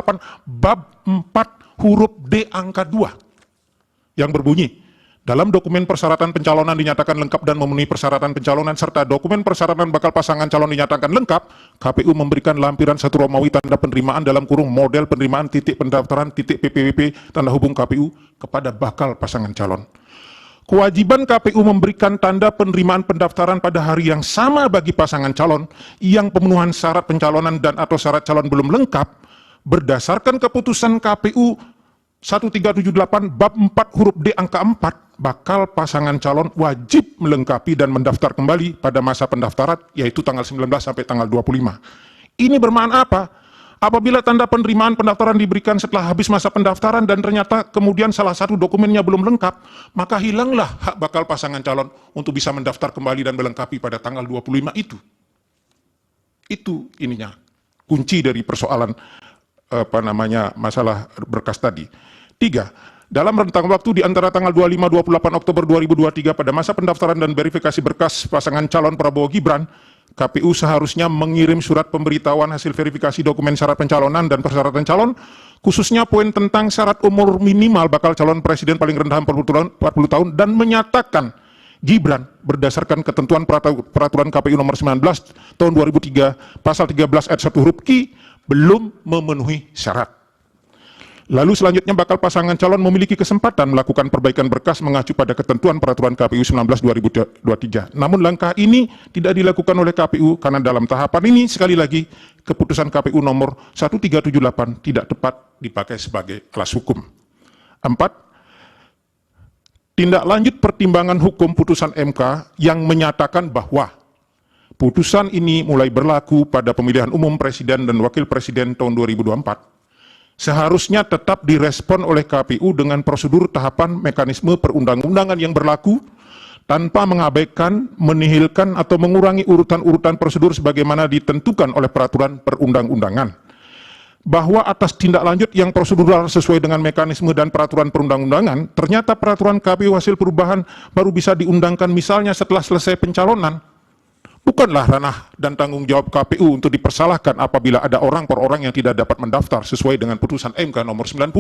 bab 4 huruf D angka 2 yang berbunyi, dalam dokumen persyaratan pencalonan dinyatakan lengkap dan memenuhi persyaratan pencalonan serta dokumen persyaratan bakal pasangan calon dinyatakan lengkap, KPU memberikan lampiran 1 Romawi tanda penerimaan dalam kurung model penerimaan titik pendaftaran titik PPWP tanda hubung KPU kepada bakal pasangan calon. Kewajiban KPU memberikan tanda penerimaan pendaftaran pada hari yang sama bagi pasangan calon yang pemenuhan syarat pencalonan dan atau syarat calon belum lengkap berdasarkan keputusan KPU 1378 bab 4 huruf D angka 4, bakal pasangan calon wajib melengkapi dan mendaftar kembali pada masa pendaftaran, yaitu tanggal 19 sampai tanggal 25. Ini bermakna apa? Apabila tanda penerimaan pendaftaran diberikan setelah habis masa pendaftaran dan ternyata kemudian salah satu dokumennya belum lengkap, maka hilanglah hak bakal pasangan calon untuk bisa mendaftar kembali dan melengkapi pada tanggal 25 itu. Itu ininya, kunci dari persoalan masalah berkas tadi. 3. Dalam rentang waktu di antara tanggal 25-28 Oktober 2023 pada masa pendaftaran dan verifikasi berkas pasangan calon Prabowo Gibran, KPU seharusnya mengirim surat pemberitahuan hasil verifikasi dokumen syarat pencalonan dan persyaratan calon, khususnya poin tentang syarat umur minimal bakal calon presiden paling rendah 40 tahun dan menyatakan Gibran berdasarkan ketentuan peraturan KPU nomor 19 tahun 2003 pasal 13 ayat 1 huruf Q belum memenuhi syarat. Lalu selanjutnya bakal pasangan calon memiliki kesempatan melakukan perbaikan berkas mengacu pada ketentuan peraturan KPU 19/2023. Namun langkah ini tidak dilakukan oleh KPU karena dalam tahapan ini sekali lagi keputusan KPU nomor 1378 tidak tepat dipakai sebagai alas hukum. 4. Tindak lanjut pertimbangan hukum putusan MK yang menyatakan bahwa putusan ini mulai berlaku pada pemilihan umum presiden dan wakil presiden tahun 2024. Seharusnya tetap direspon oleh KPU dengan prosedur tahapan mekanisme perundang-undangan yang berlaku tanpa mengabaikan, menihilkan, atau mengurangi urutan-urutan prosedur sebagaimana ditentukan oleh peraturan perundang-undangan. Bahwa atas tindak lanjut yang prosedural sesuai dengan mekanisme dan peraturan perundang-undangan, ternyata peraturan KPU hasil perubahan baru bisa diundangkan misalnya setelah selesai pencalonan. Bukanlah ranah dan tanggung jawab KPU untuk dipersalahkan apabila ada orang per orang yang tidak dapat mendaftar sesuai dengan putusan MK nomor 90.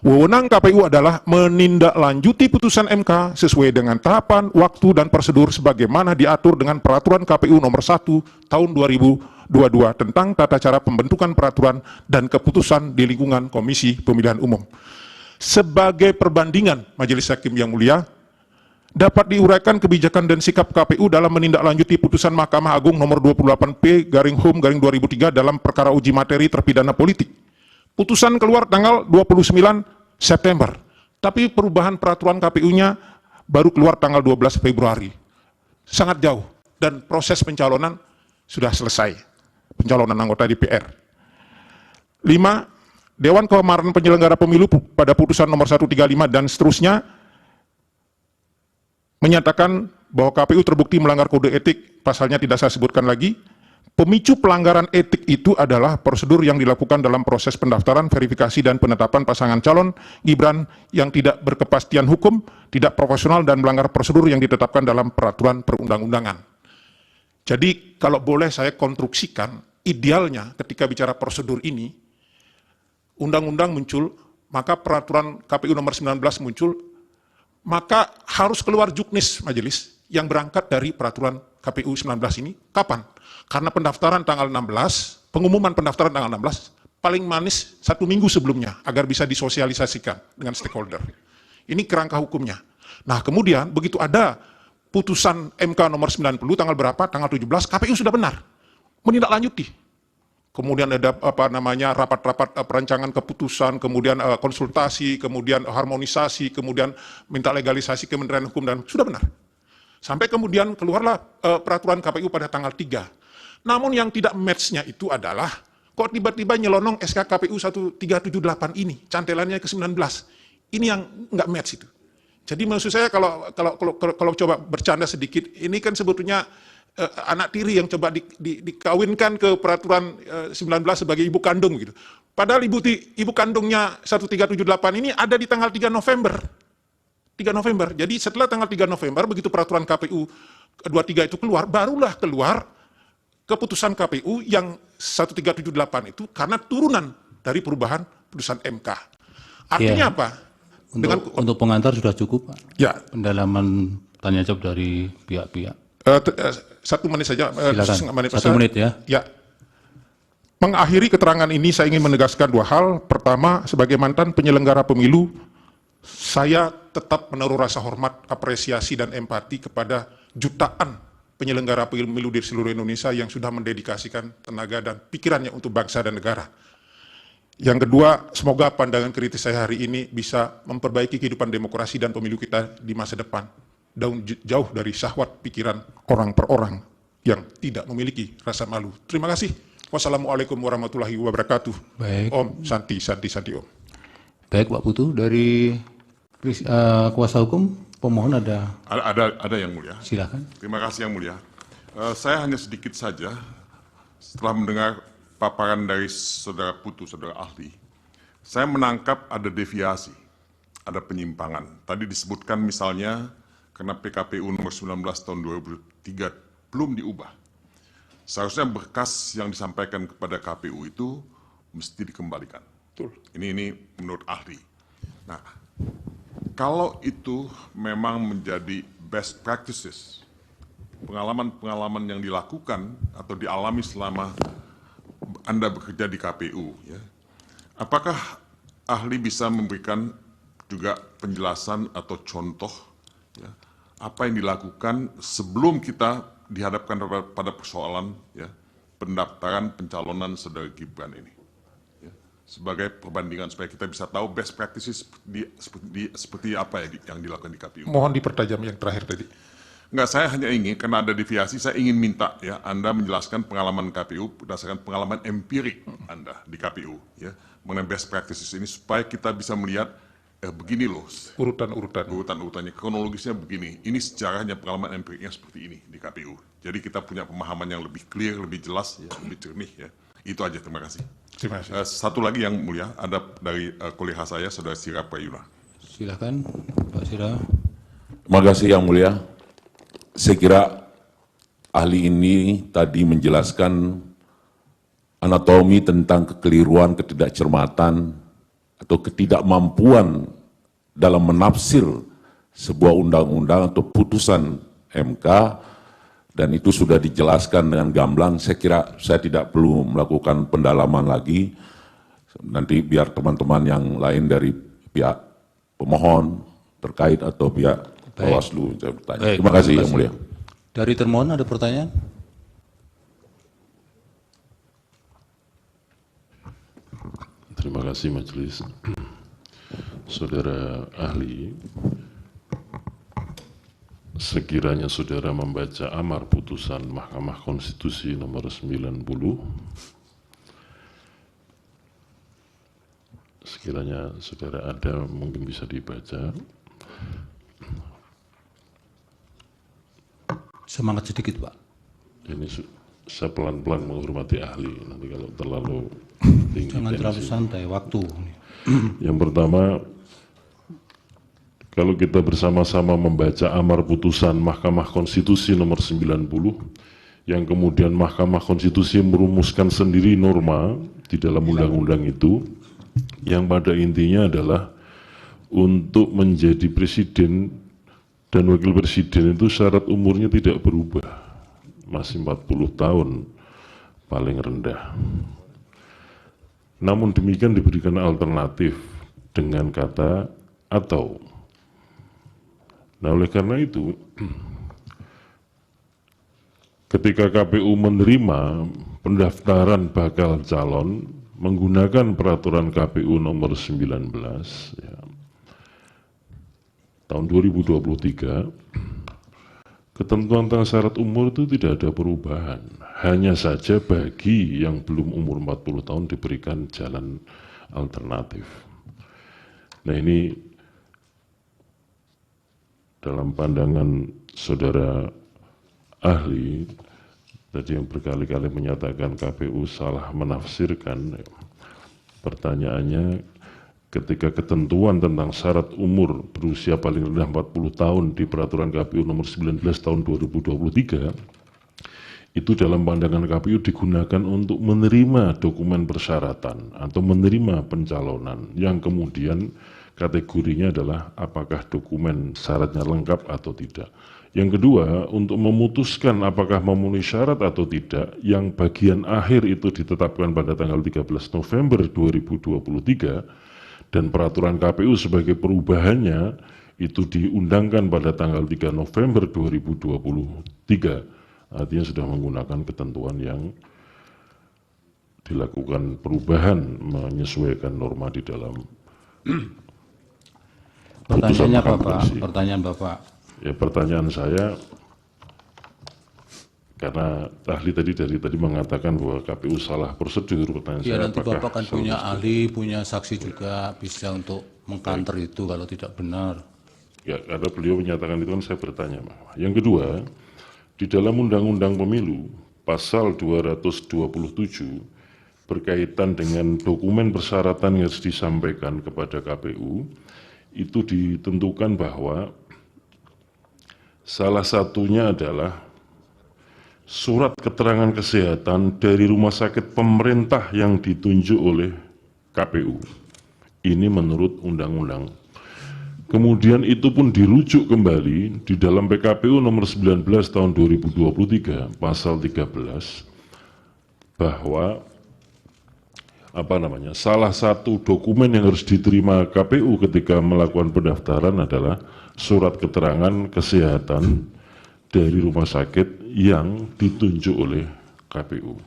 Wewenang KPU adalah menindaklanjuti putusan MK sesuai dengan tahapan, waktu, dan prosedur sebagaimana diatur dengan peraturan KPU nomor 1 tahun 2022 tentang tata cara pembentukan peraturan dan keputusan di lingkungan Komisi Pemilihan Umum. Sebagai perbandingan, Majelis Hakim yang mulia, dapat diuraikan kebijakan dan sikap KPU dalam menindaklanjuti putusan Mahkamah Agung nomor 28P/Hum/2003 dalam perkara uji materi terpidana politik. Putusan keluar tanggal 29 September, tapi perubahan peraturan KPU-nya baru keluar tanggal 12 Februari. Sangat jauh, dan proses pencalonan sudah selesai, pencalonan anggota DPR. 5. Dewan Kehormatan Penyelenggara Pemilu pada putusan nomor 135 dan seterusnya menyatakan bahwa KPU terbukti melanggar kode etik, pasalnya tidak saya sebutkan lagi. Pemicu pelanggaran etik itu adalah prosedur yang dilakukan dalam proses pendaftaran, verifikasi, dan penetapan pasangan calon Gibran yang tidak berkepastian hukum, tidak profesional, dan melanggar prosedur yang ditetapkan dalam peraturan perundang-undangan. Jadi kalau boleh saya konstruksikan, idealnya ketika bicara prosedur ini, undang-undang muncul, maka peraturan KPU nomor 19 muncul, maka harus keluar juknis majelis yang berangkat dari peraturan KPU 19 ini. Kapan? Karena pendaftaran tanggal 16, pengumuman pendaftaran tanggal 16, paling manis 1 minggu sebelumnya, agar bisa disosialisasikan dengan stakeholder. Ini kerangka hukumnya. Nah, kemudian begitu ada putusan MK nomor 90 tanggal berapa? Tanggal 17, KPU sudah benar menindaklanjuti. Kemudian ada rapat-rapat perancangan keputusan, kemudian konsultasi, kemudian harmonisasi, kemudian minta legalisasi Kementerian Hukum, dan sudah benar. Sampai kemudian keluarlah peraturan KPU pada tanggal 3. Namun yang tidak match-nya itu adalah kok tiba-tiba nyelonong SK KPU 1378 ini, cantelannya ke 19. Ini yang nggak match itu. Jadi maksud saya kalau coba bercanda sedikit, ini kan sebetulnya anak tiri yang coba dikawinkan ke peraturan 19 sebagai ibu kandung gitu. Padahal ibu kandungnya 1378 ini ada di tanggal 3 November. 3 November. Jadi setelah tanggal 3 November begitu peraturan KPU 23 itu keluar, barulah keluar keputusan KPU yang 1378 itu karena turunan dari perubahan putusan MK. Artinya apa? Untuk pengantar sudah cukup, Pak. Ya. Pendalaman tanya jawab dari pihak-pihak. 1 menit saja. Silakan. 1 menit ya. Ya. Mengakhiri keterangan ini saya ingin menegaskan 2 hal. Pertama, sebagai mantan penyelenggara pemilu, saya tetap menaruh rasa hormat, apresiasi, dan empati kepada jutaan penyelenggara pemilu di seluruh Indonesia yang sudah mendedikasikan tenaga dan pikirannya untuk bangsa dan negara. Yang kedua, semoga pandangan kritis saya hari ini bisa memperbaiki kehidupan demokrasi dan pemilu kita di masa depan. Jauh dari syahwat pikiran orang per orang yang tidak memiliki rasa malu. Terima kasih. Wassalamualaikum warahmatullahi wabarakatuh. Baik. Om, Santi Om. Baik, Pak Putu, dari kuasa hukum pemohon ada yang mulia. Silakan. Terima kasih yang mulia. Saya hanya sedikit saja setelah mendengar paparan dari saudara Putu, saudara ahli, saya menangkap ada deviasi, ada penyimpangan. Tadi disebutkan misalnya karena PKPU nomor 19 tahun 2003 belum diubah. Seharusnya berkas yang disampaikan kepada KPU itu mesti dikembalikan. Betul. Ini menurut ahli. Nah, kalau itu memang menjadi best practices, pengalaman-pengalaman yang dilakukan atau dialami selama Anda bekerja di KPU, ya, apakah ahli bisa memberikan juga penjelasan atau contoh, ya, apa yang dilakukan sebelum kita dihadapkan pada persoalan, ya, pendaftaran pencalonan saudara Gibran ini, ya, sebagai perbandingan supaya kita bisa tahu best practices seperti apa ya yang dilakukan di KPU. Mohon dipertajam yang terakhir tadi. Enggak, saya hanya ingin, karena ada deviasi, saya ingin minta ya Anda menjelaskan pengalaman KPU berdasarkan pengalaman empirik Anda di KPU, ya, mengenai best practices ini supaya kita bisa melihat begini loh urutan-urutannya, kronologisnya begini. Ini sejarahnya, pengalaman empiriknya seperti ini di KPU. Jadi kita punya pemahaman yang lebih clear, lebih jelas, ya, lebih jernih, ya. Itu aja, terima kasih. Terima kasih. Satu lagi yang mulia, ada dari kolega saya, saudara Sira Prayuna. Silakan, Pak Sira. Terima kasih yang mulia. Saya kira ahli ini tadi menjelaskan anatomi tentang kekeliruan, ketidakcermatan, atau ketidakmampuan dalam menafsir sebuah undang-undang atau putusan MK, dan itu sudah dijelaskan dengan gamblang. Saya kira saya tidak perlu melakukan pendalaman lagi. Nanti biar teman-teman yang lain dari pihak pemohon terkait atau pihak Bawaslu bertanya. Terima kasih yang mulia. Dari termohon ada pertanyaan? Terima kasih majelis. Saudara ahli, sekiranya saudara membaca amar putusan Mahkamah Konstitusi nomor 90, sekiranya saudara ada mungkin bisa dibaca. Semangat sedikit, Pak. Ini saya pelan-pelan menghormati ahli, nanti kalau terlalu tinggi. Jangan terlalu santai, waktu. Yang pertama, kalau kita bersama-sama membaca amar putusan Mahkamah Konstitusi nomor 90, yang kemudian Mahkamah Konstitusi merumuskan sendiri norma di dalam undang-undang itu, yang pada intinya adalah untuk menjadi presiden dan wakil presiden itu syarat umurnya tidak berubah, masih 40 tahun paling rendah. Namun demikian diberikan alternatif dengan kata atau. Nah, oleh karena itu, ketika KPU menerima pendaftaran bakal calon menggunakan peraturan KPU nomor 19 ya, tahun 2023, ketentuan tentang syarat umur itu tidak ada perubahan. Hanya saja bagi yang belum umur 40 tahun diberikan jalan alternatif. Nah, ini dalam pandangan saudara ahli tadi yang berkali-kali menyatakan KPU salah menafsirkan, pertanyaannya, ketika ketentuan tentang syarat umur berusia paling rendah 40 tahun di peraturan KPU nomor 19 tahun 2023, itu dalam pandangan KPU digunakan untuk menerima dokumen persyaratan atau menerima pencalonan yang kemudian kategorinya adalah apakah dokumen syaratnya lengkap atau tidak. Yang kedua, untuk memutuskan apakah memenuhi syarat atau tidak, yang bagian akhir itu ditetapkan pada tanggal 13 November 2023, dan peraturan KPU sebagai perubahannya itu diundangkan pada tanggal 3 November 2023. Artinya sudah menggunakan ketentuan yang dilakukan perubahan menyesuaikan norma di dalam Pertanyaannya apa, Pak? Pertanyaan Bapak. Ya, pertanyaan saya, karena ahli tadi mengatakan bahwa KPU salah prosedur, pertanyaan Ya, saya nanti Bapak kan punya ahli, punya saksi juga, bisa untuk mengkanter itu kalau tidak benar. Ya, karena beliau menyatakan itu kan saya bertanya. Yang kedua, di dalam Undang-Undang Pemilu, pasal 227, berkaitan dengan dokumen persyaratan yang harus disampaikan kepada KPU, itu ditentukan bahwa salah satunya adalah surat keterangan kesehatan dari rumah sakit pemerintah yang ditunjuk oleh KPU. Ini menurut undang-undang. Kemudian itu pun dirujuk kembali di dalam PKPU nomor 19 tahun 2023 pasal 13 bahwa salah satu dokumen yang harus diterima KPU ketika melakukan pendaftaran adalah surat keterangan kesehatan dari rumah sakit yang ditunjuk oleh KPU.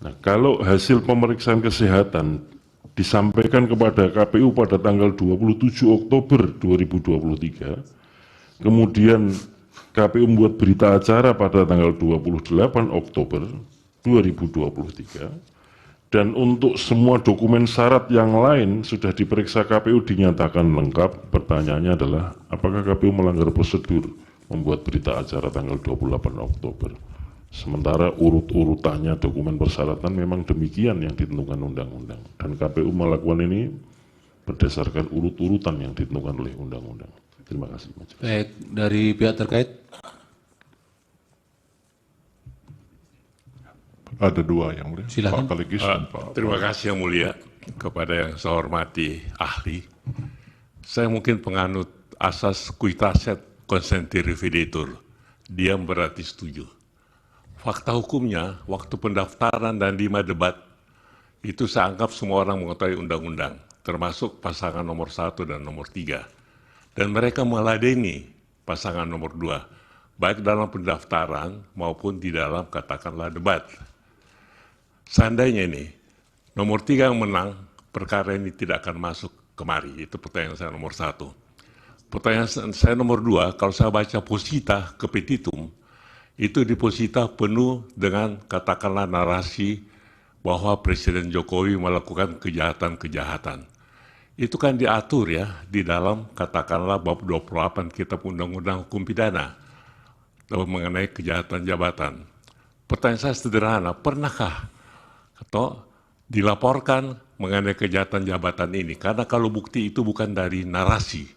Nah, kalau hasil pemeriksaan kesehatan disampaikan kepada KPU pada tanggal 27 Oktober 2023, kemudian KPU membuat berita acara pada tanggal 28 Oktober 2023, dan untuk semua dokumen syarat yang lain sudah diperiksa KPU dinyatakan lengkap, pertanyaannya adalah apakah KPU melanggar prosedur membuat berita acara tanggal 28 Oktober? Sementara urut-urutannya dokumen persyaratan memang demikian yang ditentukan undang-undang. Dan KPU melakukan ini berdasarkan urut-urutan yang ditentukan oleh undang-undang. Terima kasih. Baik, dari pihak terkait. Ada dua yang mulia. Silakan. Pak Kaligis dan Pak. Terima kasih yang mulia kepada yang saya hormati ahli. Saya mungkin penganut asas quitaset consentire videtur. Diam berarti setuju. Fakta hukumnya, waktu pendaftaran dan 5 debat, itu saya anggap semua orang mengetahui undang-undang, termasuk pasangan nomor 1 dan nomor 3. Dan mereka meladeni pasangan nomor 2, baik dalam pendaftaran maupun di dalam katakanlah debat. Seandainya ini, nomor 3 yang menang, perkara ini tidak akan masuk kemari. Itu pertanyaan saya nomor 1. Pertanyaan saya nomor 2, kalau saya baca posita ke petitum, itu diposita penuh dengan katakanlah narasi bahwa Presiden Jokowi melakukan kejahatan-kejahatan. Itu kan diatur ya di dalam katakanlah bab 28 Kitab Undang-Undang Hukum Pidana mengenai kejahatan jabatan. Pertanyaan saya sederhana, pernahkah atau dilaporkan mengenai kejahatan jabatan ini? Karena kalau bukti itu bukan dari narasi,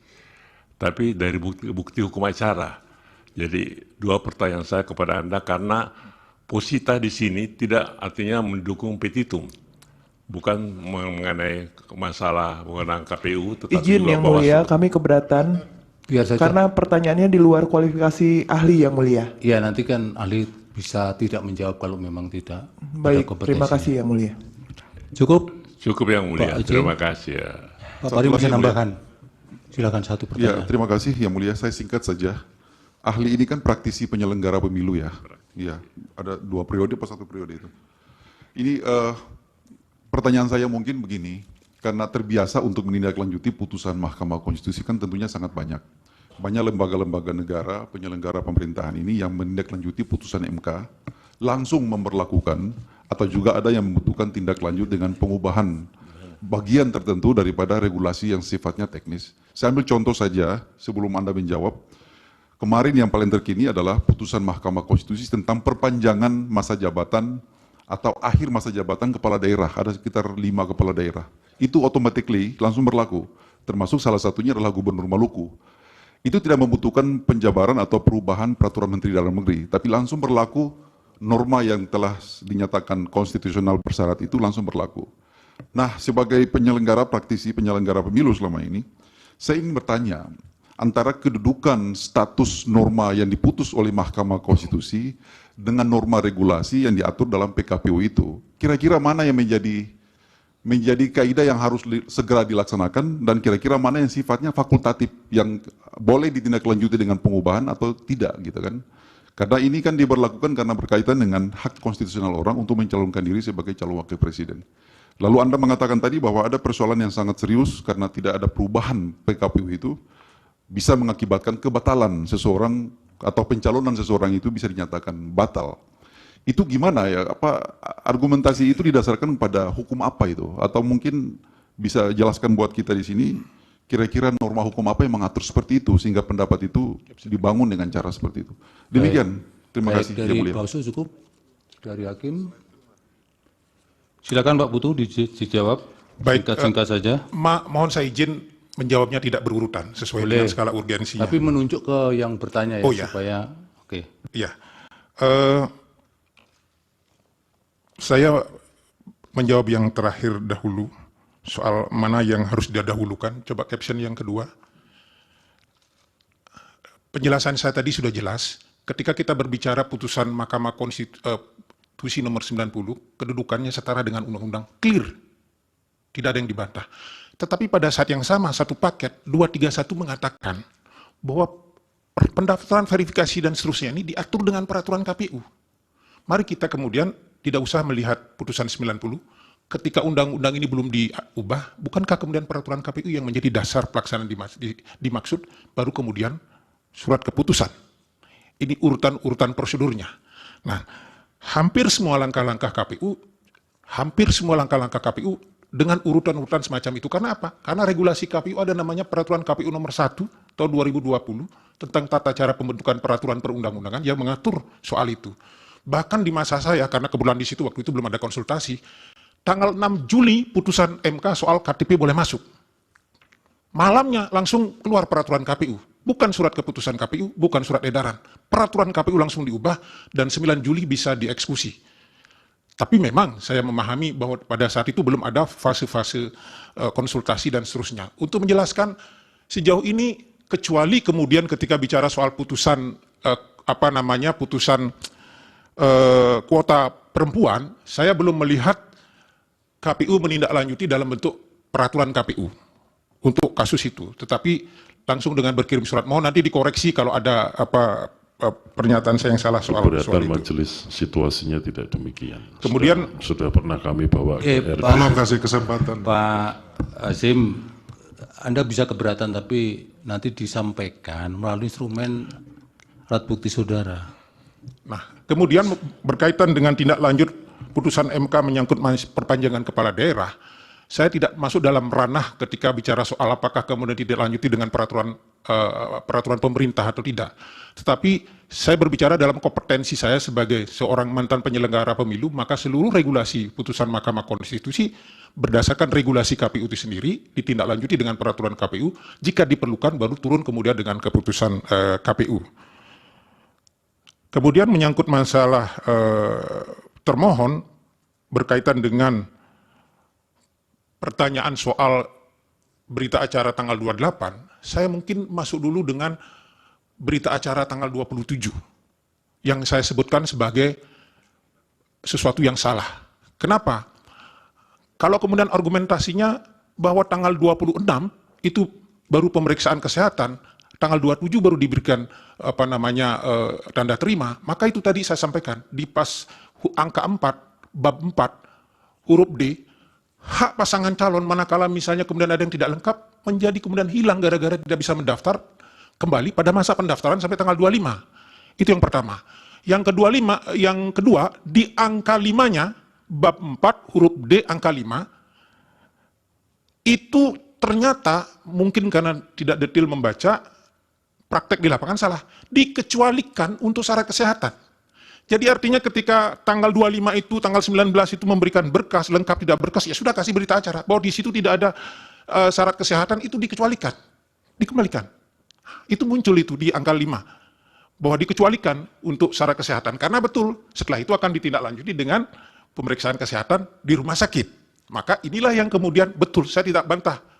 tapi dari bukti hukum acara. Jadi dua pertanyaan saya kepada Anda, karena posita di sini tidak artinya mendukung petitum, bukan mengenai masalah mengenai KPU. Tetapi izin yang mulia, kami keberatan karena pertanyaannya di luar kualifikasi ahli yang mulia. Iya, nanti kan ahli bisa tidak menjawab kalau memang tidak. Baik, terima kasih yang mulia. Cukup? Cukup yang mulia, terima kasih ya. Pak Pari masih nambahkan. Silakan satu Ya, pertanyaan. terima kasih Yang Mulia. Saya singkat saja. Ahli ini kan praktisi penyelenggara pemilu ya. Iya, ada 2 periode pas 1 periode itu. Ini pertanyaan saya mungkin begini, karena terbiasa untuk menindaklanjuti putusan Mahkamah Konstitusi kan tentunya sangat banyak. Banyak lembaga-lembaga negara, penyelenggara pemerintahan ini yang menindaklanjuti putusan MK, langsung memperlakukan atau juga ada yang membutuhkan tindak lanjut dengan pengubahan bagian tertentu daripada regulasi yang sifatnya teknis. Saya ambil contoh saja sebelum Anda menjawab. Kemarin yang paling terkini adalah putusan Mahkamah Konstitusi tentang perpanjangan masa jabatan atau akhir masa jabatan kepala daerah. Ada sekitar 5 kepala daerah. Itu automatically langsung berlaku. Termasuk salah satunya adalah Gubernur Maluku. Itu tidak membutuhkan penjabaran atau perubahan peraturan Menteri Dalam Negeri, tapi langsung berlaku norma yang telah dinyatakan konstitusional bersyarat itu langsung berlaku. Nah, sebagai penyelenggara praktisi penyelenggara pemilu selama ini, saya ingin bertanya, antara kedudukan status norma yang diputus oleh Mahkamah Konstitusi dengan norma regulasi yang diatur dalam PKPU itu, kira-kira mana yang menjadi kaidah yang harus segera dilaksanakan dan kira-kira mana yang sifatnya fakultatif yang boleh ditindaklanjuti dengan pengubahan atau tidak gitu kan? Karena ini kan diberlakukan karena berkaitan dengan hak konstitusional orang untuk mencalonkan diri sebagai calon wakil presiden. Lalu Anda mengatakan tadi bahwa ada persoalan yang sangat serius karena tidak ada perubahan PKPU itu bisa mengakibatkan kebatalan seseorang atau pencalonan seseorang itu bisa dinyatakan batal. Itu gimana ya? Apa argumentasi itu didasarkan pada hukum apa itu? Atau mungkin bisa jelaskan buat kita di sini kira-kira norma hukum apa yang mengatur seperti itu sehingga pendapat itu dibangun dengan cara seperti itu. Demikian. Terima kasih. Dari Pak Oso cukup? Dari Hakim? Silakan Pak Putu dijawab. Baik, Singkat saja. Mohon saya izin menjawabnya tidak berurutan sesuai dengan skala urgensinya. Tapi menunjuk ke yang bertanya ya, Oh, ya. supaya oke. Iya. Saya menjawab yang terakhir dahulu, soal mana yang harus didahulukan. Coba caption yang kedua. Penjelasan saya tadi sudah jelas. Ketika kita berbicara putusan Mahkamah Konstitusi nomor 90, kedudukannya setara dengan undang-undang, clear. Tidak ada yang dibantah. Tetapi pada saat yang sama, satu paket, 231 mengatakan bahwa pendaftaran verifikasi dan seterusnya ini diatur dengan peraturan KPU. Mari kita kemudian tidak usah melihat putusan 90, ketika undang-undang ini belum diubah, bukankah kemudian peraturan KPU yang menjadi dasar pelaksanaan dimaksud, baru kemudian surat keputusan. Ini urutan-urutan prosedurnya. Nah, hampir semua langkah-langkah KPU dengan urutan-urutan semacam itu. Karena apa? Karena regulasi KPU ada namanya Peraturan KPU nomor 1 tahun 2020 tentang tata cara pembentukan peraturan perundang-undangan yang mengatur soal itu. Bahkan di masa saya, karena kebetulan di situ waktu itu belum ada konsultasi, tanggal 6 Juli putusan MK soal KTP boleh masuk. Malamnya langsung keluar peraturan KPU. Bukan surat keputusan KPU, bukan surat edaran. Peraturan KPU langsung diubah dan 9 Juli bisa dieksekusi. Tapi memang saya memahami bahwa pada saat itu belum ada fase-fase konsultasi dan seterusnya. Untuk menjelaskan sejauh ini, kecuali kemudian ketika bicara soal putusan putusan kuota perempuan, saya belum melihat KPU menindaklanjuti dalam bentuk peraturan KPU untuk kasus itu. Tetapi langsung dengan berkirim surat, mohon nanti dikoreksi kalau ada pernyataan saya yang salah soal itu. Majelis situasinya tidak demikian. Kemudian sudah pernah kami bawa ke RT. Tolong kasih kesempatan. Pak Azim, Anda bisa keberatan tapi nanti disampaikan melalui instrumen alat bukti saudara. Nah, kemudian berkaitan dengan tindak lanjut putusan MK menyangkut perpanjangan kepala daerah, saya tidak masuk dalam ranah ketika bicara soal apakah kemudian tidak lanjuti dengan peraturan pemerintah atau tidak. Tetapi saya berbicara dalam kompetensi saya sebagai seorang mantan penyelenggara pemilu, maka seluruh regulasi putusan Mahkamah Konstitusi berdasarkan regulasi KPU itu sendiri ditindaklanjuti dengan peraturan KPU, jika diperlukan baru turun kemudian dengan keputusan KPU. Kemudian menyangkut masalah termohon berkaitan dengan pertanyaan soal berita acara tanggal 28, saya mungkin masuk dulu dengan berita acara tanggal 27 yang saya sebutkan sebagai sesuatu yang salah. Kenapa? Kalau kemudian argumentasinya bahwa tanggal 26 itu baru pemeriksaan kesehatan, tanggal 27 baru diberikan tanda terima, maka itu tadi saya sampaikan di angka 4, bab 4, huruf D, hak pasangan calon manakala misalnya kemudian ada yang tidak lengkap, menjadi kemudian hilang gara-gara tidak bisa mendaftar kembali pada masa pendaftaran sampai tanggal 25. Itu yang pertama. Yang kedua, di angka 5-nya, bab 4, huruf D, angka 5, itu ternyata mungkin karena tidak detail membaca, praktek di lapangan salah, dikecualikan untuk syarat kesehatan. Jadi artinya ketika tanggal 25 itu, tanggal 19 itu memberikan berkas, lengkap tidak berkas, ya sudah kasih berita acara, bahwa di situ tidak ada syarat kesehatan, itu dikecualikan, dikembalikan. Itu muncul itu di angka 5, bahwa dikecualikan untuk syarat kesehatan, karena betul, setelah itu akan ditindaklanjuti dengan pemeriksaan kesehatan di rumah sakit. Maka inilah yang kemudian, betul, saya tidak bantah,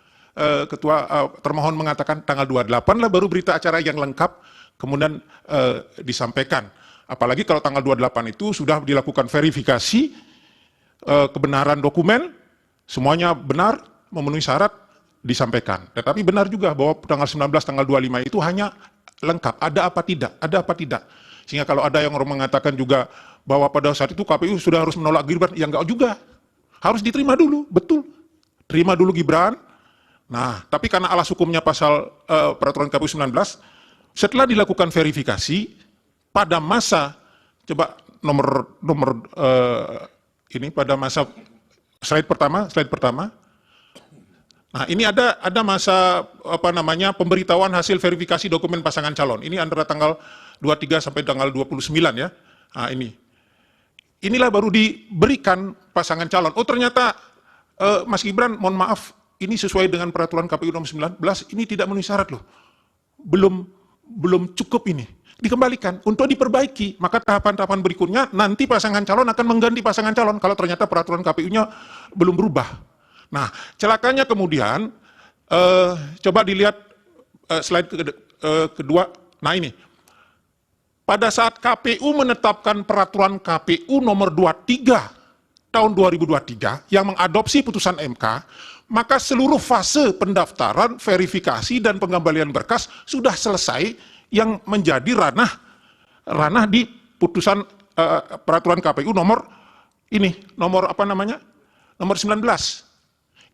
Ketua termohon mengatakan tanggal 28 lah baru berita acara yang lengkap kemudian disampaikan. Apalagi kalau tanggal 28 itu sudah dilakukan verifikasi kebenaran dokumen, semuanya benar, memenuhi syarat, disampaikan. Tetapi benar juga bahwa tanggal 19, tanggal 25 itu hanya lengkap, ada apa tidak. Sehingga kalau ada yang orang mengatakan juga bahwa pada saat itu KPU sudah harus menolak Gibran, ya enggak juga. Harus diterima dulu, betul. Terima dulu Gibran. Nah, tapi karena alas hukumnya pasal peraturan KPU 19, setelah dilakukan verifikasi, pada masa, coba ini pada masa, slide pertama, nah ini ada masa pemberitahuan hasil verifikasi dokumen pasangan calon. Ini antara tanggal 23 sampai tanggal 29 ya. Nah ini. Inilah baru diberikan pasangan calon. Oh ternyata Mas Gibran, mohon maaf, ini sesuai dengan peraturan KPU nomor 19, ini tidak memenuhi syarat loh. Belum cukup ini. Dikembalikan untuk diperbaiki. Maka tahapan-tahapan berikutnya nanti pasangan calon akan mengganti pasangan calon kalau ternyata peraturan KPU-nya belum berubah. Nah, celakanya kemudian coba dilihat slide kedua. Nah ini. Pada saat KPU menetapkan peraturan KPU nomor 23 tahun 2023 yang mengadopsi putusan MK, maka seluruh fase pendaftaran, verifikasi, dan pengembalian berkas sudah selesai yang menjadi ranah di putusan peraturan KPU nomor 19.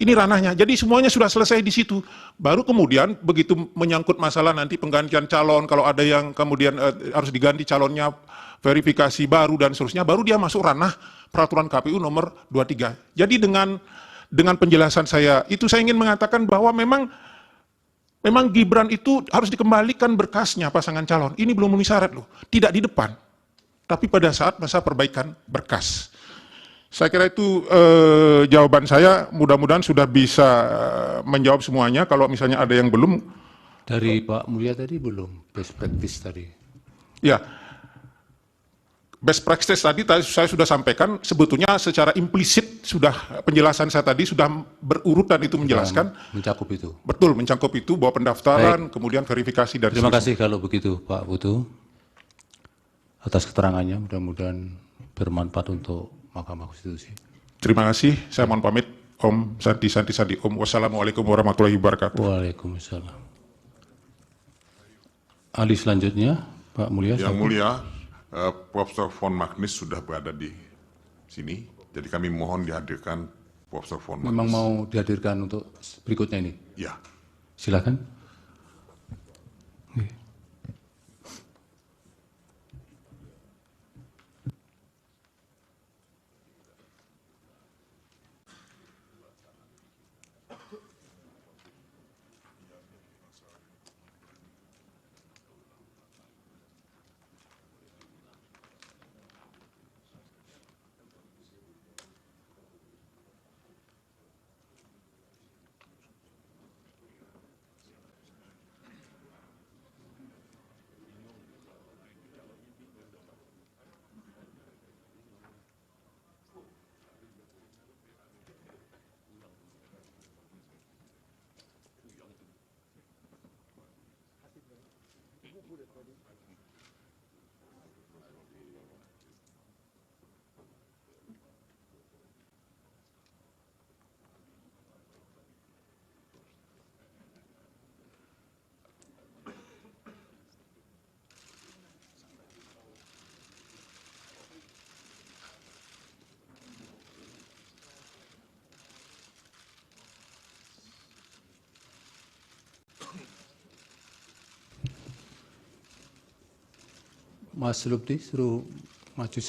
Ini ranahnya. Jadi semuanya sudah selesai di situ. Baru kemudian begitu menyangkut masalah nanti penggantian calon, kalau ada yang kemudian harus diganti calonnya, verifikasi baru dan seterusnya, baru dia masuk ranah peraturan KPU nomor 23. Jadi dengan penjelasan saya, itu saya ingin mengatakan bahwa memang Gibran itu harus dikembalikan berkasnya pasangan calon. Ini belum memenuhi syarat loh. Tidak di depan, tapi pada saat masa perbaikan berkas. Saya kira itu jawaban saya, mudah-mudahan sudah bisa menjawab semuanya. Kalau misalnya ada yang belum. Dari Pak Mulya tadi belum, best practice tadi. Ya, best practice tadi saya sudah sampaikan, sebetulnya secara implisit sudah penjelasan saya tadi sudah berurutan itu menjelaskan. Mencakup itu. Betul, mencakup itu bahwa pendaftaran, kemudian verifikasi dan terima kasih kalau begitu Pak Putu atas keterangannya, mudah-mudahan bermanfaat untuk Mahkamah Konstitusi. Terima kasih, saya mohon pamit. Om Santi Om. Wassalamualaikum warahmatullahi wabarakatuh. Waalaikumsalam. Ahli selanjutnya, Pak Mulya. Yang Mulia, Profesor von Magnus sudah berada di sini, jadi kami mohon dihadirkan Profesor von Magnus. Memang mau dihadirkan untuk berikutnya ini? Ya. Silakan. Mas Lupti suruh maju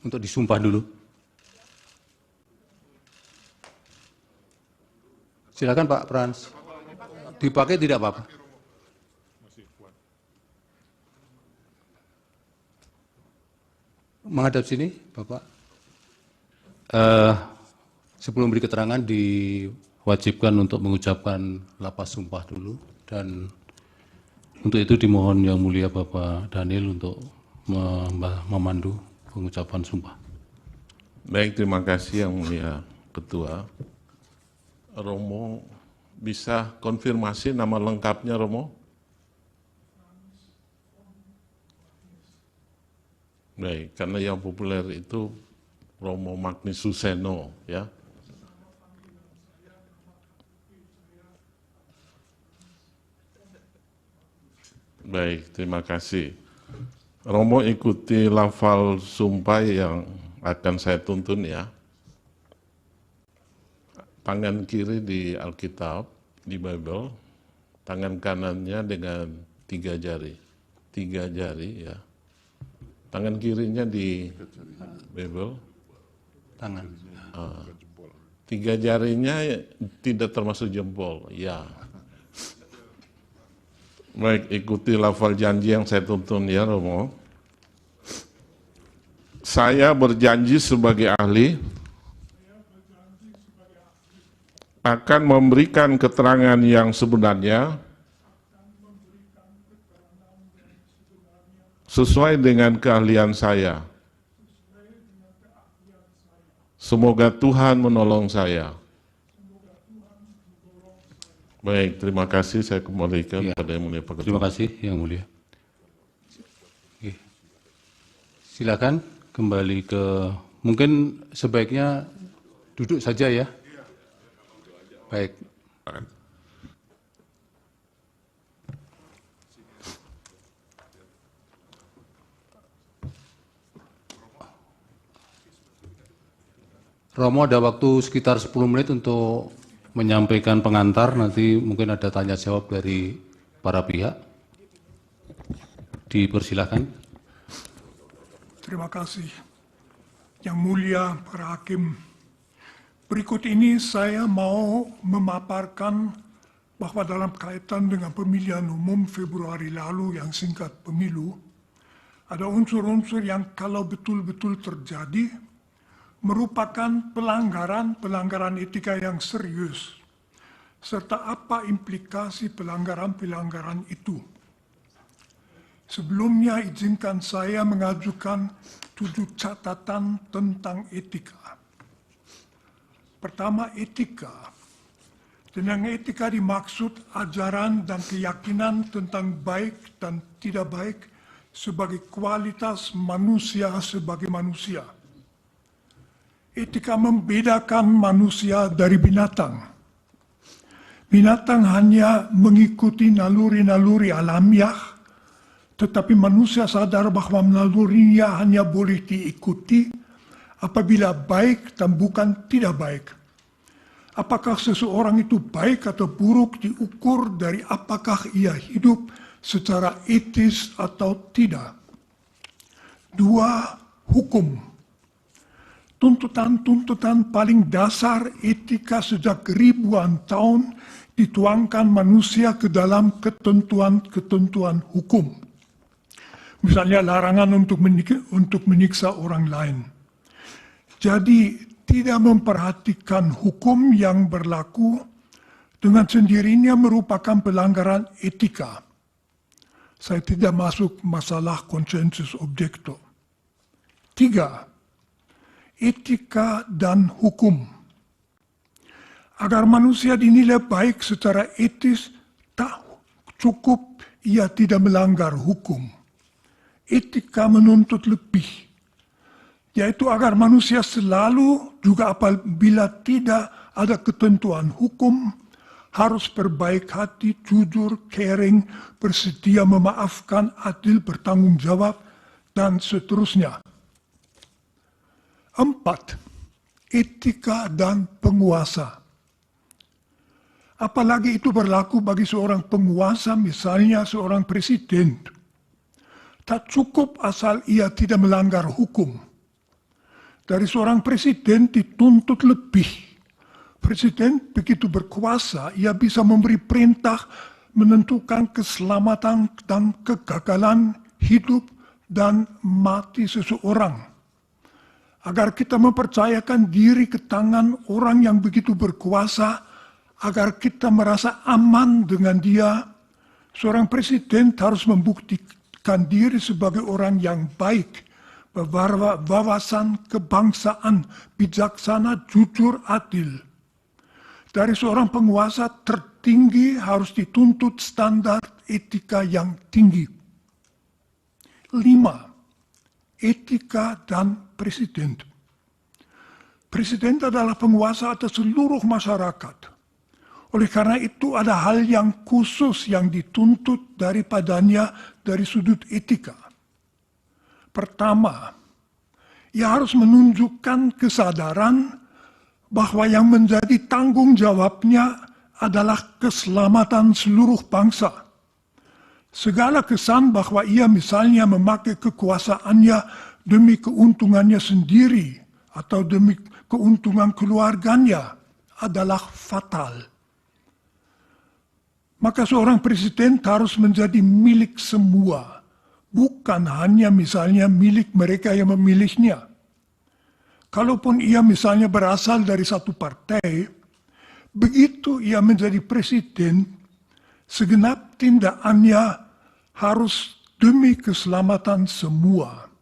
untuk disumpah dulu. Silakan Pak Frans. Dipakai tidak apa-apa. Menghadap sini, Bapak. Sebelum beri keterangan diwajibkan untuk mengucapkan lapas sumpah dulu, dan untuk itu dimohon Yang Mulia Bapak Daniel untuk memandu pengucapan sumpah. Baik, terima kasih Yang Mulia Ketua. Romo bisa konfirmasi nama lengkapnya, Romo? Baik, karena yang populer itu Romo Magnis Suseno, ya. Baik, terima kasih. Romo ikuti lafal sumpah yang akan saya tuntun, ya. Tangan kiri di Alkitab, di Bible, tangan kanannya dengan 3 jari. 3 jari, ya. Tangan kirinya di Bible. Tangan. 3 jarinya tidak termasuk jempol, ya. Baik, ikuti lafal janji yang saya tuntun, ya Romo. Saya berjanji sebagai ahli akan memberikan keterangan yang sebenarnya sesuai dengan keahlian saya. Semoga Tuhan menolong saya. Baik, terima kasih. Saya kembalikan kepada Yang Mulia Pak Ketua. Terima kasih Yang Mulia. Oke. Silakan kembali ke, mungkin sebaiknya duduk saja ya. Baik. Romo ada waktu sekitar 10 menit untuk menyampaikan pengantar, nanti mungkin ada tanya jawab dari para pihak. Dipersilakan. Terima kasih. Yang Mulia para hakim, berikut ini saya mau memaparkan bahwa dalam kaitan dengan pemilihan umum Februari lalu yang singkat pemilu, ada unsur-unsur yang kalau betul-betul terjadi merupakan pelanggaran etika yang serius, serta apa implikasi pelanggaran-pelanggaran itu. Sebelumnya izinkan saya mengajukan 7 catatan tentang etika. Pertama, etika. Dengan etika dimaksud ajaran dan keyakinan tentang baik dan tidak baik sebagai kualitas manusia sebagai manusia. Etika membedakan manusia dari binatang. Binatang hanya mengikuti naluri-naluri alamiah, tetapi manusia sadar bahwa nalurinya hanya boleh diikuti apabila baik dan bukan tidak baik. Apakah seseorang itu baik atau buruk diukur dari apakah ia hidup secara etis atau tidak. 2. Hukum. Tuntutan-tuntutan paling dasar etika sejak ribuan tahun dituangkan manusia ke dalam ketentuan-ketentuan hukum. Misalnya larangan untuk menyiksa orang lain. Jadi tidak memperhatikan hukum yang berlaku dengan sendirinya merupakan pelanggaran etika. Saya tidak masuk masalah konsensus objekto. 3. Etika dan hukum. Agar manusia dinilai baik secara etis, tak cukup ia tidak melanggar hukum. Etika menuntut lebih, yaitu agar manusia selalu, juga apabila tidak ada ketentuan hukum, harus berbaik hati, jujur, caring, bersedia memaafkan, adil, bertanggung jawab, dan seterusnya. 4. Etika dan penguasa. Apalagi itu berlaku bagi seorang penguasa, misalnya seorang presiden. Tak cukup asal ia tidak melanggar hukum. Dari seorang presiden dituntut lebih. Presiden begitu berkuasa, ia bisa memberi perintah menentukan keselamatan dan kegagalan hidup dan mati seseorang. Agar kita mempercayakan diri ke tangan orang yang begitu berkuasa, agar kita merasa aman dengan dia, seorang presiden harus membuktikan diri sebagai orang yang baik, berwawasan kebangsaan, bijaksana, jujur, adil. Dari seorang penguasa tertinggi harus dituntut standar etika yang tinggi. 5. Etika dan presiden. Presiden adalah penguasa atas seluruh masyarakat. Oleh karena itu ada hal yang khusus yang dituntut daripadanya dari sudut etika. Pertama, ia harus menunjukkan kesadaran bahwa yang menjadi tanggung jawabnya adalah keselamatan seluruh bangsa. Segala kesan bahwa ia misalnya memakai kekuasaannya demi keuntungannya sendiri atau demi keuntungan keluarganya adalah fatal. Maka seorang presiden harus menjadi milik semua, bukan hanya misalnya milik mereka yang memilihnya. Kalaupun ia misalnya berasal dari satu partai, begitu ia menjadi presiden, segenap tindakannya harus demi keselamatan semua.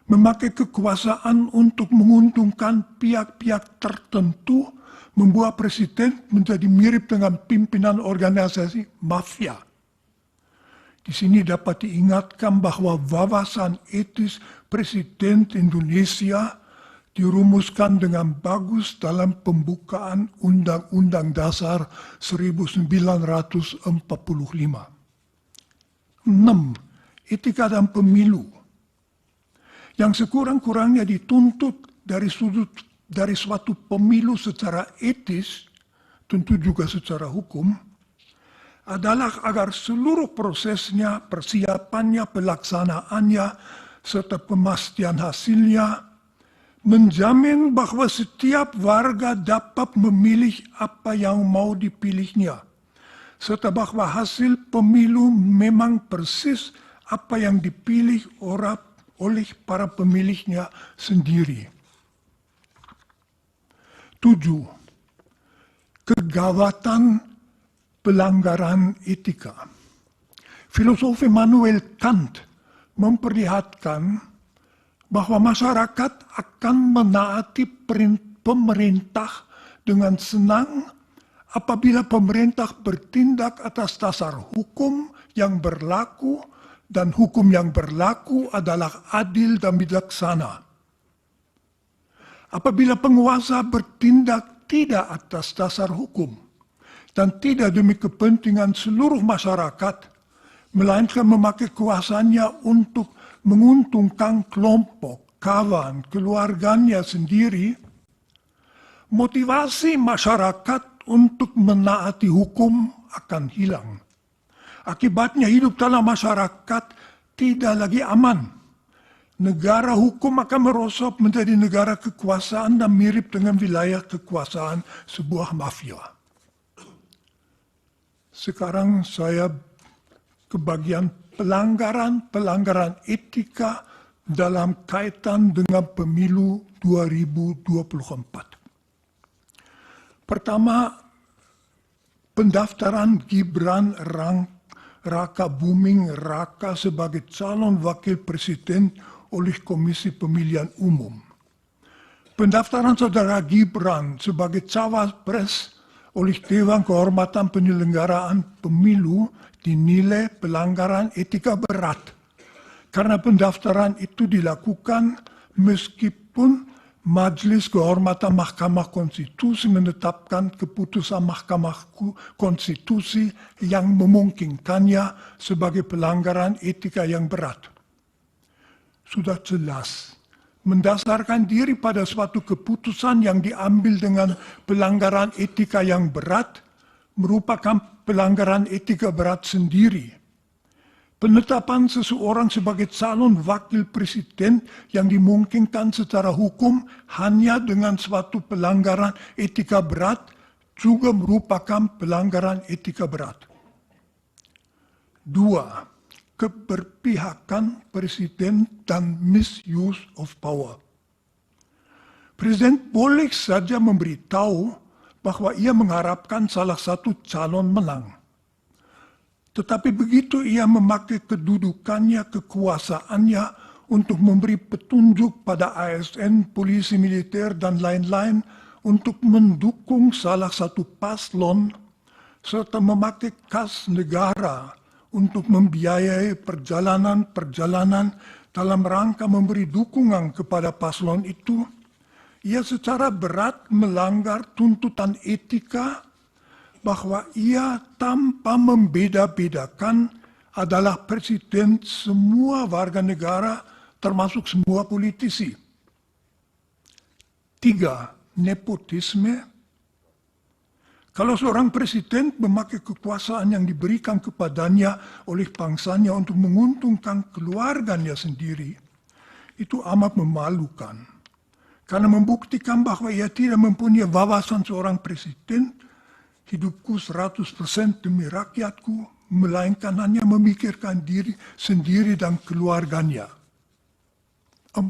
Memakai kekuasaan untuk menguntungkan pihak-pihak tertentu membuat presiden menjadi mirip dengan pimpinan organisasi mafia. Di sini dapat diingatkan bahwa wawasan etis Presiden Indonesia dirumuskan dengan bagus dalam pembukaan Undang-Undang Dasar 1945. 6. Etika dan pemilu. Yang sekurang-kurangnya dituntut dari suatu pemilu secara etis, tentu juga secara hukum, adalah agar seluruh prosesnya, persiapannya, pelaksanaannya, serta pemastian hasilnya menjamin bahwa setiap warga dapat memilih apa yang mau dipilihnya, serta bahwa hasil pemilu memang persis apa yang dipilih oleh para pemilihnya sendiri. 7. Kegawatan pelanggaran etika. Filosof Immanuel Kant memperlihatkan bahwa masyarakat akan menaati pemerintah dengan senang apabila pemerintah bertindak atas dasar hukum yang berlaku dan hukum yang berlaku adalah adil dan bijaksana. Apabila penguasa bertindak tidak atas dasar hukum dan tidak demi kepentingan seluruh masyarakat, melainkan memakai kuasanya untuk menguntungkan kelompok, kawan, keluarganya sendiri, motivasi masyarakat untuk menaati hukum akan hilang. Akibatnya hidup dalam masyarakat tidak lagi aman. Negara hukum akan merosot menjadi negara kekuasaan dan mirip dengan wilayah kekuasaan sebuah mafia. Sekarang saya ke bagian pelanggaran etika dalam kaitan dengan pemilu 2024. Pertama, pendaftaran Gibran Raka Buming Raka sebagai calon wakil presiden oleh Komisi Pemilihan Umum. Pendaftaran saudara Gibran sebagai cawapres oleh Dewan Kehormatan Penyelenggaraan Pemilu dinilai pelanggaran etika berat karena pendaftaran itu dilakukan meskipun Majelis Kehormatan Mahkamah Konstitusi menetapkan keputusan Mahkamah Konstitusi yang memungkinkannya sebagai pelanggaran etika yang berat. Sudah jelas, mendasarkan diri pada suatu keputusan yang diambil dengan pelanggaran etika yang berat merupakan pelanggaran etika berat sendiri. penetapan seseorang sebagai calon wakil presiden yang dimungkinkan secara hukum hanya dengan suatu pelanggaran etika berat juga merupakan pelanggaran etika berat. 2. Keberpihakan presiden dan misuse of power. Presiden boleh saja memberitahu bahwa ia mengharapkan salah satu calon menang. Tetapi begitu ia memakai kedudukannya, kekuasaannya untuk memberi petunjuk pada ASN, polisi militer, dan lain-lain untuk mendukung salah satu paslon, serta memakai kas negara untuk membiayai perjalanan-perjalanan dalam rangka memberi dukungan kepada paslon itu, ia secara berat melanggar tuntutan etika bahwa ia tanpa membeda-bedakan adalah presiden semua warga negara termasuk semua politisi. 3. Nepotisme. Kalau seorang presiden memakai kekuasaan yang diberikan kepadanya oleh bangsanya untuk menguntungkan keluarganya sendiri, itu amat memalukan. Karena membuktikan bahwa ia tidak mempunyai wawasan seorang presiden, hidupku 100% demi rakyatku, melainkan hanya memikirkan diri sendiri dan keluarganya. 4.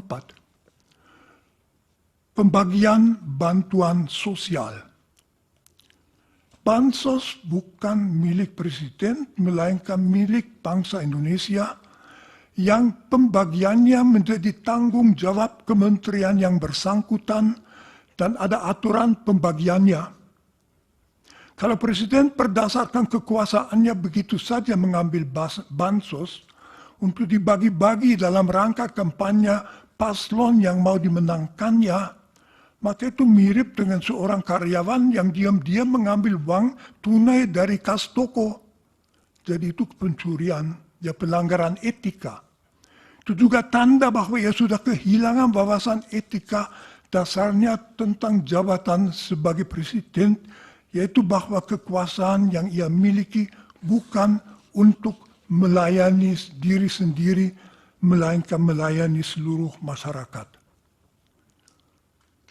Pembagian bantuan sosial. Bansos bukan milik presiden, melainkan milik bangsa Indonesia yang pembagiannya menjadi tanggung jawab kementerian yang bersangkutan dan ada aturan pembagiannya. Kalau presiden berdasarkan kekuasaannya begitu saja mengambil bansos untuk dibagi-bagi dalam rangka kampanye paslon yang mau dimenangkannya, maka itu mirip dengan seorang karyawan yang diam-diam mengambil uang tunai dari kas toko. Jadi itu pencurian, ya pelanggaran etika. Itu juga tanda bahwa ia sudah kehilangan wawasan etika dasarnya tentang jabatan sebagai presiden, yaitu bahwa kekuasaan yang ia miliki bukan untuk melayani diri sendiri, melainkan melayani seluruh masyarakat.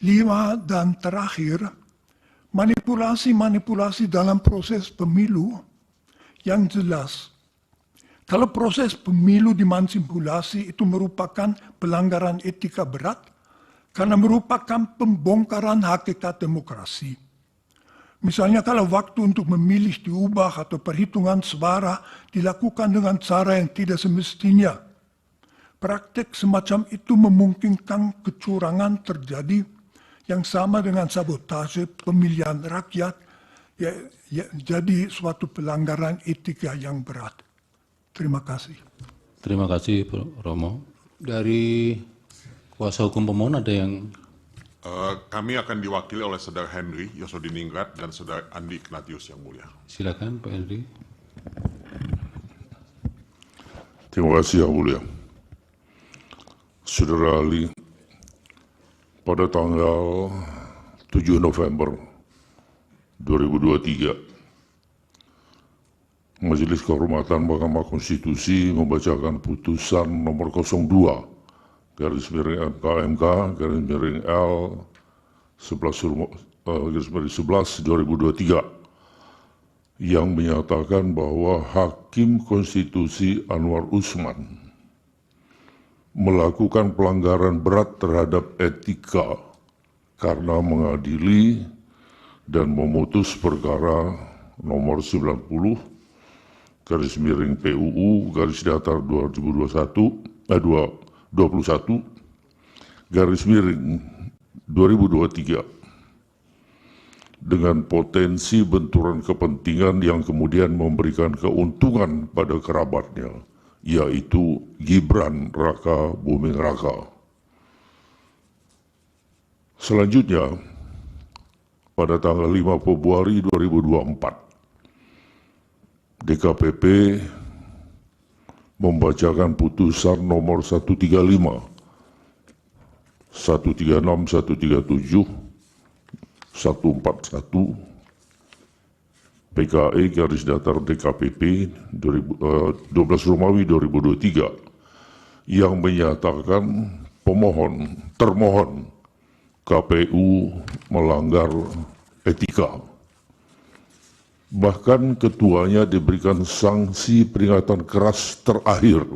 5. Dan terakhir, manipulasi-manipulasi dalam proses pemilu yang jelas. Kalau proses pemilu dimanipulasi itu merupakan pelanggaran etika berat karena merupakan pembongkaran hakikat demokrasi. Misalnya kalau waktu untuk memilih diubah atau perhitungan suara dilakukan dengan cara yang tidak semestinya. Praktek semacam itu memungkinkan kecurangan terjadi yang sama dengan sabotase pemilihan rakyat, jadi suatu pelanggaran etika yang berat. Terima kasih. Terima kasih, Romo. Dari kuasa hukum pemohon ada yang... Kami akan diwakili oleh Saudara Henry Yosodiningrat dan Saudara Andi Ignatius yang mulia. Silakan, Pak Henry. Terima kasih yang mulia. Saudara ahli, pada tanggal 7 November 2023, Majelis Kehormatan Mahkamah Konstitusi membacakan putusan nomor 02 garis miring MKMK garis miring L 11 2023 yang menyatakan bahwa Hakim Konstitusi Anwar Usman melakukan pelanggaran berat terhadap etika karena mengadili dan memutus perkara nomor 90 garis miring PUU garis datar 2021 garis miring 2023 dengan potensi benturan kepentingan yang kemudian memberikan keuntungan pada kerabatnya, yaitu Gibran Raka Buming Raka. Selanjutnya, pada tanggal 5 Februari 2024, DKPP membacakan putusan nomor 135, 136, 137, 141, PKE garis datar DKPP 12 Romawi 2023 yang menyatakan termohon KPU melanggar etika. Bahkan ketuanya diberikan sanksi peringatan keras terakhir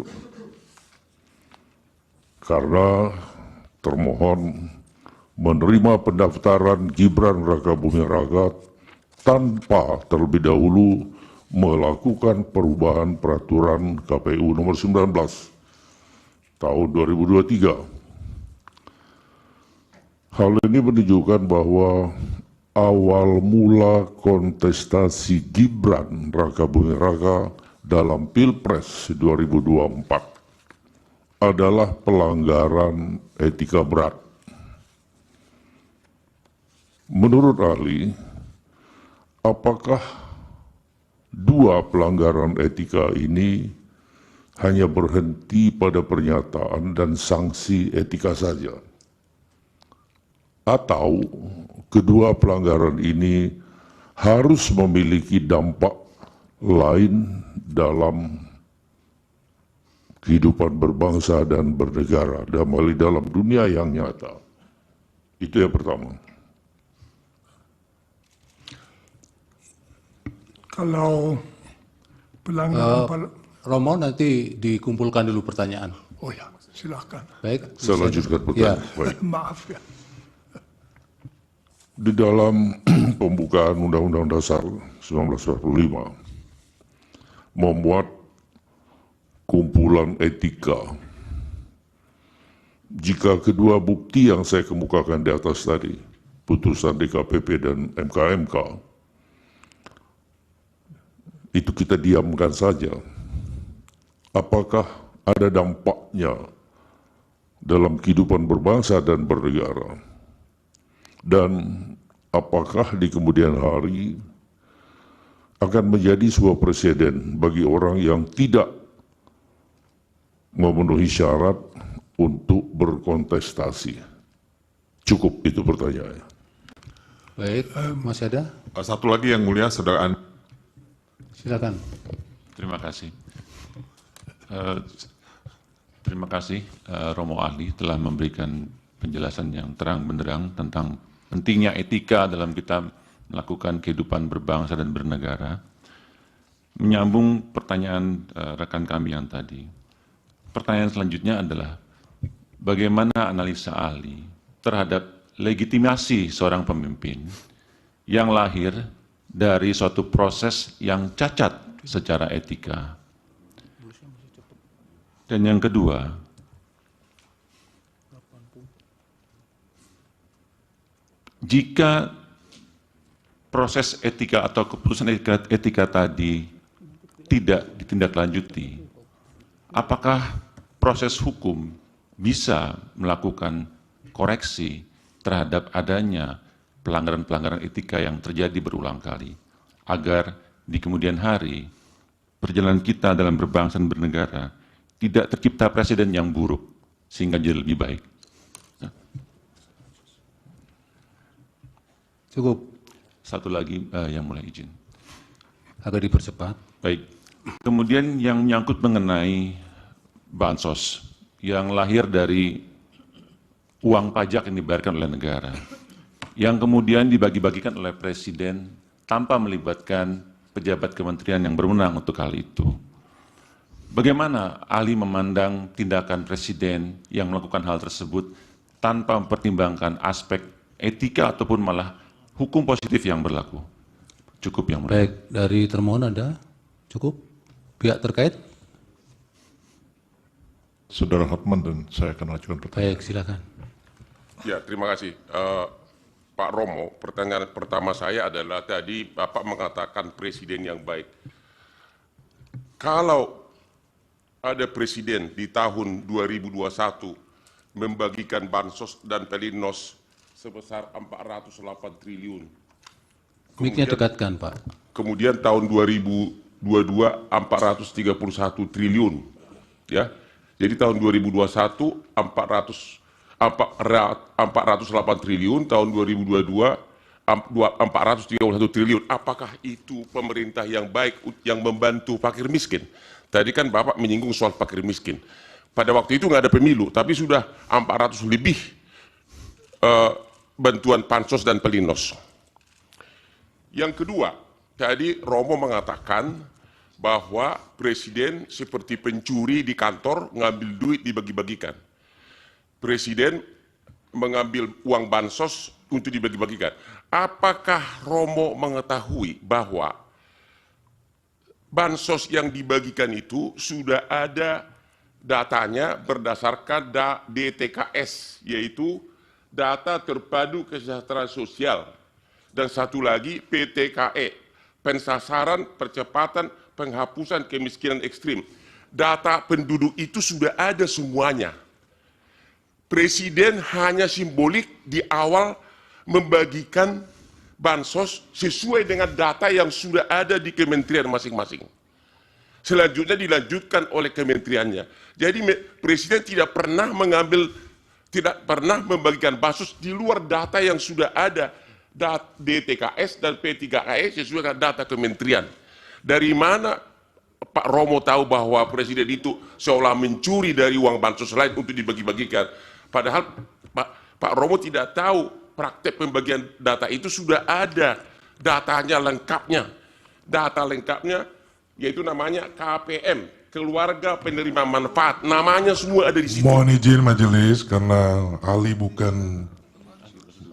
karena termohon menerima pendaftaran Gibran Rakabuming Raka tanpa terlebih dahulu melakukan perubahan peraturan KPU nomor 19 tahun 2023. Hal ini menunjukkan bahwa awal mula kontestasi Gibran Rakabuming Raka dalam Pilpres 2024 adalah pelanggaran etika berat. Menurut ahli, apakah dua pelanggaran etika ini hanya berhenti pada pernyataan dan sanksi etika saja? Atau kedua pelanggaran ini harus memiliki dampak lain dalam kehidupan berbangsa dan bernegara, dalam dunia yang nyata? Itu yang pertama. Kalau pelanggaran Romo nanti dikumpulkan dulu pertanyaan. oh ya, silakan. Baik. Saya lanjutkan pertanyaan. Baik. Maaf ya. Di dalam pembukaan Undang-Undang Dasar 1945 memuat kumpulan etika. Jika kedua bukti yang saya kemukakan di atas tadi, putusan DKPP dan MK-MK, itu kita diamkan saja, apakah ada dampaknya dalam kehidupan berbangsa dan bernegara? Dan apakah di kemudian hari akan menjadi sebuah presiden bagi orang yang tidak memenuhi syarat untuk berkontestasi? Cukup itu pertanyaannya. Baik, masih ada? Satu lagi yang mulia, Saudara Silakan. Terima kasih. Terima kasih Romo Ahli telah memberikan penjelasan yang terang benderang tentang pentingnya etika dalam kita melakukan kehidupan berbangsa dan bernegara. Menyambung pertanyaan rekan kami yang tadi. Pertanyaan selanjutnya adalah bagaimana analisa ahli terhadap legitimasi seorang pemimpin yang lahir dari suatu proses yang cacat secara etika. Dan yang kedua, jika proses etika atau keputusan etika tadi tidak ditindaklanjuti, apakah proses hukum bisa melakukan koreksi terhadap adanya pelanggaran-pelanggaran etika yang terjadi berulang kali, agar di kemudian hari perjalanan kita dalam berbangsa dan bernegara tidak tercipta presiden yang buruk sehingga jadi lebih baik? Cukup. Satu lagi yang mulai izin. Agak dipercepat. Baik. Kemudian yang menyangkut mengenai bansos yang lahir dari uang pajak yang dibayarkan oleh negara, yang kemudian dibagi-bagikan oleh presiden tanpa melibatkan pejabat kementerian yang berwenang untuk hal itu. Bagaimana ahli memandang tindakan presiden yang melakukan hal tersebut tanpa mempertimbangkan aspek etika ataupun malah hukum positif yang berlaku? Cukup yang mulia. Baik, dari termohon ada? Cukup? Pihak terkait? Saudara Hotman dan saya akan ajukan pertanyaan. Baik, silakan. Ya, terima kasih. Pak Romo, pertanyaan pertama saya adalah tadi Bapak mengatakan presiden yang baik. Kalau ada presiden di tahun 2021 membagikan bansos dan pelinsos sebesar 408 triliun. Mic-nya dekatkan, Pak. Kemudian tahun 2022 431 triliun. Ya. Jadi tahun 2021 408 triliun, tahun 2022 431 triliun, apakah itu pemerintah yang baik yang membantu fakir miskin? Tadi kan Bapak menyinggung soal fakir miskin. Pada waktu itu nggak ada pemilu, tapi sudah 400 lebih bantuan pansos dan pelinsos. Yang kedua, tadi Romo mengatakan bahwa presiden seperti pencuri di kantor ngambil duit dibagi-bagikan. Presiden mengambil uang bansos untuk dibagi-bagikan. Apakah Romo mengetahui bahwa bansos yang dibagikan itu sudah ada datanya berdasarkan DTKS, yaitu data terpadu kesejahteraan sosial, dan satu lagi PTKE, pensasaran percepatan penghapusan kemiskinan ekstrim. Data penduduk itu sudah ada semuanya. Presiden hanya simbolik di awal membagikan bansos sesuai dengan data yang sudah ada di kementerian masing-masing. Selanjutnya dilanjutkan oleh kementeriannya. Jadi presiden tidak pernah membagikan bansos di luar data yang sudah ada, DTKS dan P3KE sesuai dengan data kementerian. Dari mana Pak Romo tahu bahwa presiden itu seolah mencuri dari uang bansos lain untuk dibagi-bagikan? Padahal Pak Romo tidak tahu praktek pembagian data itu sudah ada datanya lengkapnya. Data lengkapnya yaitu namanya KPM, Keluarga Penerima Manfaat. Namanya semua ada di situ. Mohon izin majelis karena ahli bukan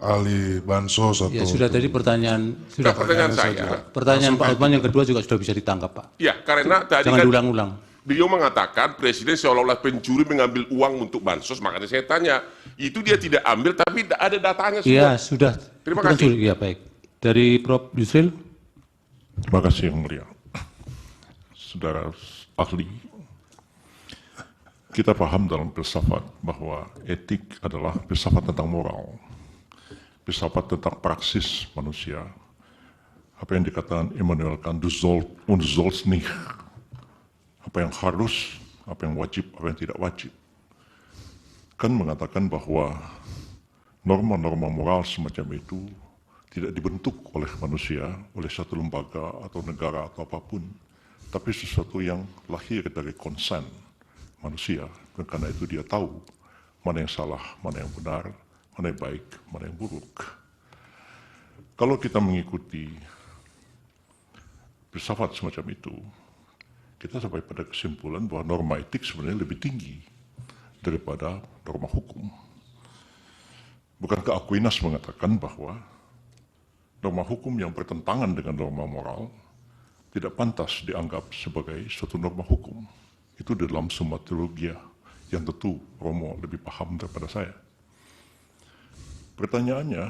ahli bansos atau... Ya sudah tadi pertanyaan sudah. Pertanyaan saya. Pertanyaan Pak Hotman yang kedua juga sudah bisa ditangkap Pak. Ya, karena tadi jangan kan diulang-ulang. Beliau mengatakan presiden seolah-olah pencuri mengambil uang untuk bansos, makanya saya tanya, itu dia tidak ambil tapi ada datanya semua. Iya, sudah. Terima kasih. Ya, baik. Dari Prof. Yusril. Terima kasih yang mulia. Saudara ahli, kita paham dalam filsafat bahwa etik adalah filsafat tentang moral, filsafat tentang praksis manusia. Apa yang dikatakan Immanuel Kant, du sollst nicht, apa yang harus, apa yang wajib, apa yang tidak wajib. Kan mengatakan bahwa norma-norma moral semacam itu tidak dibentuk oleh manusia, oleh satu lembaga atau negara atau apapun, tapi sesuatu yang lahir dari konsen manusia. Dan karena itu dia tahu mana yang salah, mana yang benar, mana yang baik, mana yang buruk. Kalau kita mengikuti filsafat semacam itu, kita sampai pada kesimpulan bahwa norma etik sebenarnya lebih tinggi daripada norma hukum. Bukankah Aquinas mengatakan bahwa norma hukum yang bertentangan dengan norma moral tidak pantas dianggap sebagai suatu norma hukum? Itu dalam semua teologi yang tentu Romo lebih paham daripada saya. Pertanyaannya,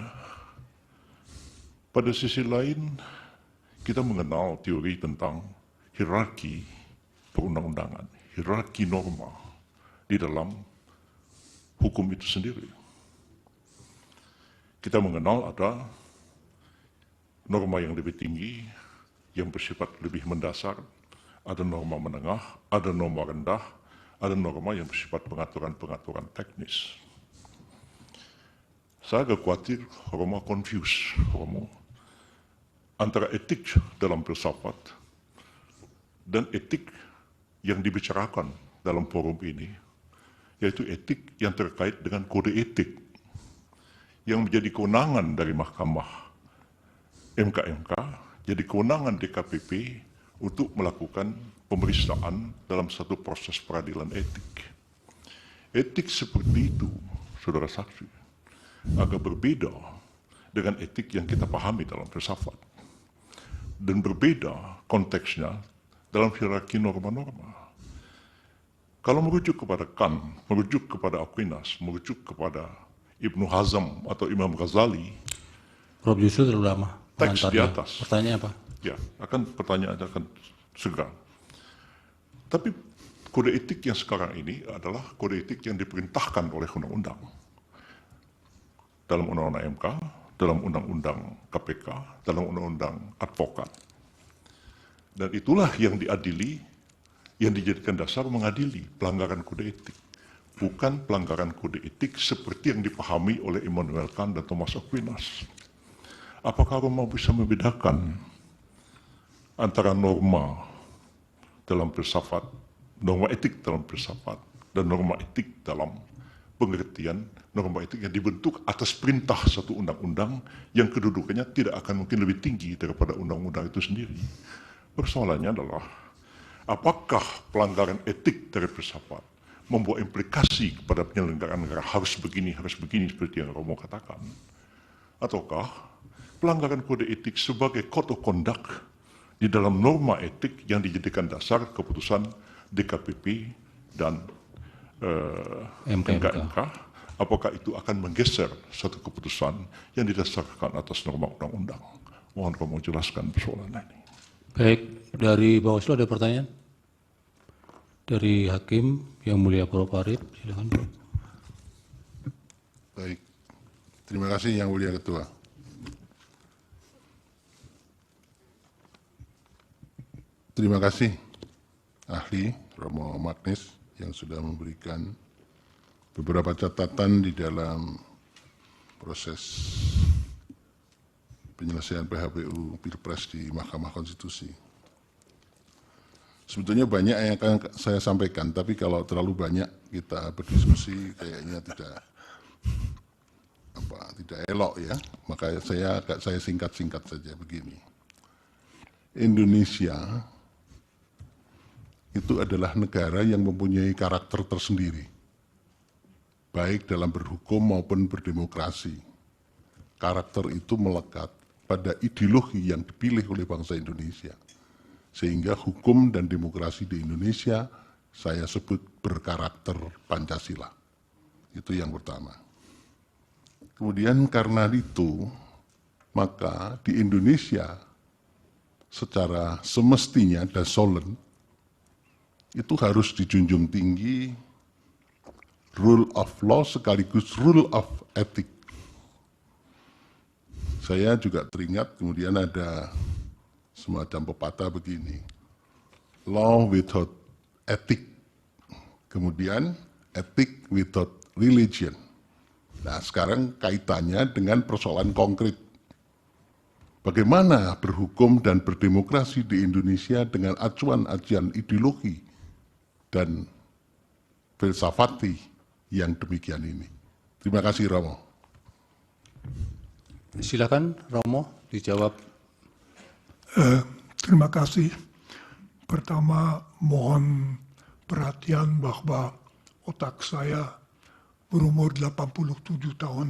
pada sisi lain kita mengenal teori tentang hierarki perundang-undangan, hierarki norma di dalam hukum itu sendiri. Kita mengenal ada norma yang lebih tinggi, yang bersifat lebih mendasar, ada norma menengah, ada norma rendah, ada norma yang bersifat pengaturan-pengaturan teknis. Saya agak khawatir Romo confuse, Romo, antara etik dalam filsafat dan etik yang dibicarakan dalam forum ini, yaitu etik yang terkait dengan kode etik yang menjadi kewenangan dari Mahkamah MK, jadi kewenangan DKPP untuk melakukan pemeriksaan dalam satu proses peradilan etik. Etik seperti itu, saudara saksi, agak berbeda dengan etik yang kita pahami dalam filsafat. Dan berbeda konteksnya dalam hierarki norma-norma. Kalau merujuk kepada Kant, merujuk kepada Aquinas, merujuk kepada Ibnu Hazm atau Imam Ghazali, Prof. Yusril terlalu lama. Teks di atas. Pertanyaan apa? Ya, pertanyaan akan segera. Tapi kode etik yang sekarang ini adalah kode etik yang diperintahkan oleh undang-undang. Dalam undang-undang MK, dalam undang-undang KPK, dalam undang-undang advokat. Dan itulah yang diadili, yang dijadikan dasar mengadili pelanggaran kode etik. Bukan pelanggaran kode etik seperti yang dipahami oleh Immanuel Kant dan Thomas Aquinas. apakah Roma bisa membedakan antara norma dalam filsafat, norma etik dalam filsafat, dan norma etik dalam pengertian norma etik yang dibentuk atas perintah satu undang-undang yang kedudukannya tidak akan mungkin lebih tinggi daripada undang-undang itu sendiri. Persoalannya adalah, apakah pelanggaran etik dari filsafat membawa implikasi kepada penyelenggaraan negara harus begini seperti yang Romo katakan, ataukah pelanggaran kode etik sebagai code of conduct di dalam norma etik yang dijadikan dasar keputusan DKPP dan MKMK, apakah itu akan menggeser satu keputusan yang didasarkan atas norma undang-undang? Mohon Romo jelaskan persoalan ini. Baik, dari Bawaslu ada pertanyaan? Dari Hakim yang mulia Prof. Farid, silakan. Baik, terima kasih Yang Mulia Ketua. Terima kasih ahli Romo Magnis yang sudah memberikan beberapa catatan di dalam proses penyelesaian PHPU Pilpres di Mahkamah Konstitusi. Sebetulnya banyak yang akan saya sampaikan, tapi kalau terlalu banyak kita berdiskusi kayaknya tidak elok ya. Maka saya singkat-singkat saja begini. Indonesia itu adalah negara yang mempunyai karakter tersendiri, baik dalam berhukum maupun berdemokrasi. Karakter itu melekat pada ideologi yang dipilih oleh bangsa Indonesia. Sehingga hukum dan demokrasi di Indonesia saya sebut berkarakter Pancasila. Itu yang pertama. Kemudian karena itu, maka di Indonesia secara semestinya dan solen itu harus dijunjung tinggi rule of law sekaligus rule of ethic. Saya juga teringat kemudian ada semacam pepatah begini, law without ethic, kemudian ethic without religion. Nah sekarang kaitannya dengan persoalan konkret. Bagaimana berhukum dan berdemokrasi di Indonesia dengan acuan-acuan ideologi dan filsafati yang demikian ini. Terima kasih Romo. Silakan Romo dijawab. Terima kasih. Pertama, mohon perhatian bahwa otak saya berumur 87 tahun.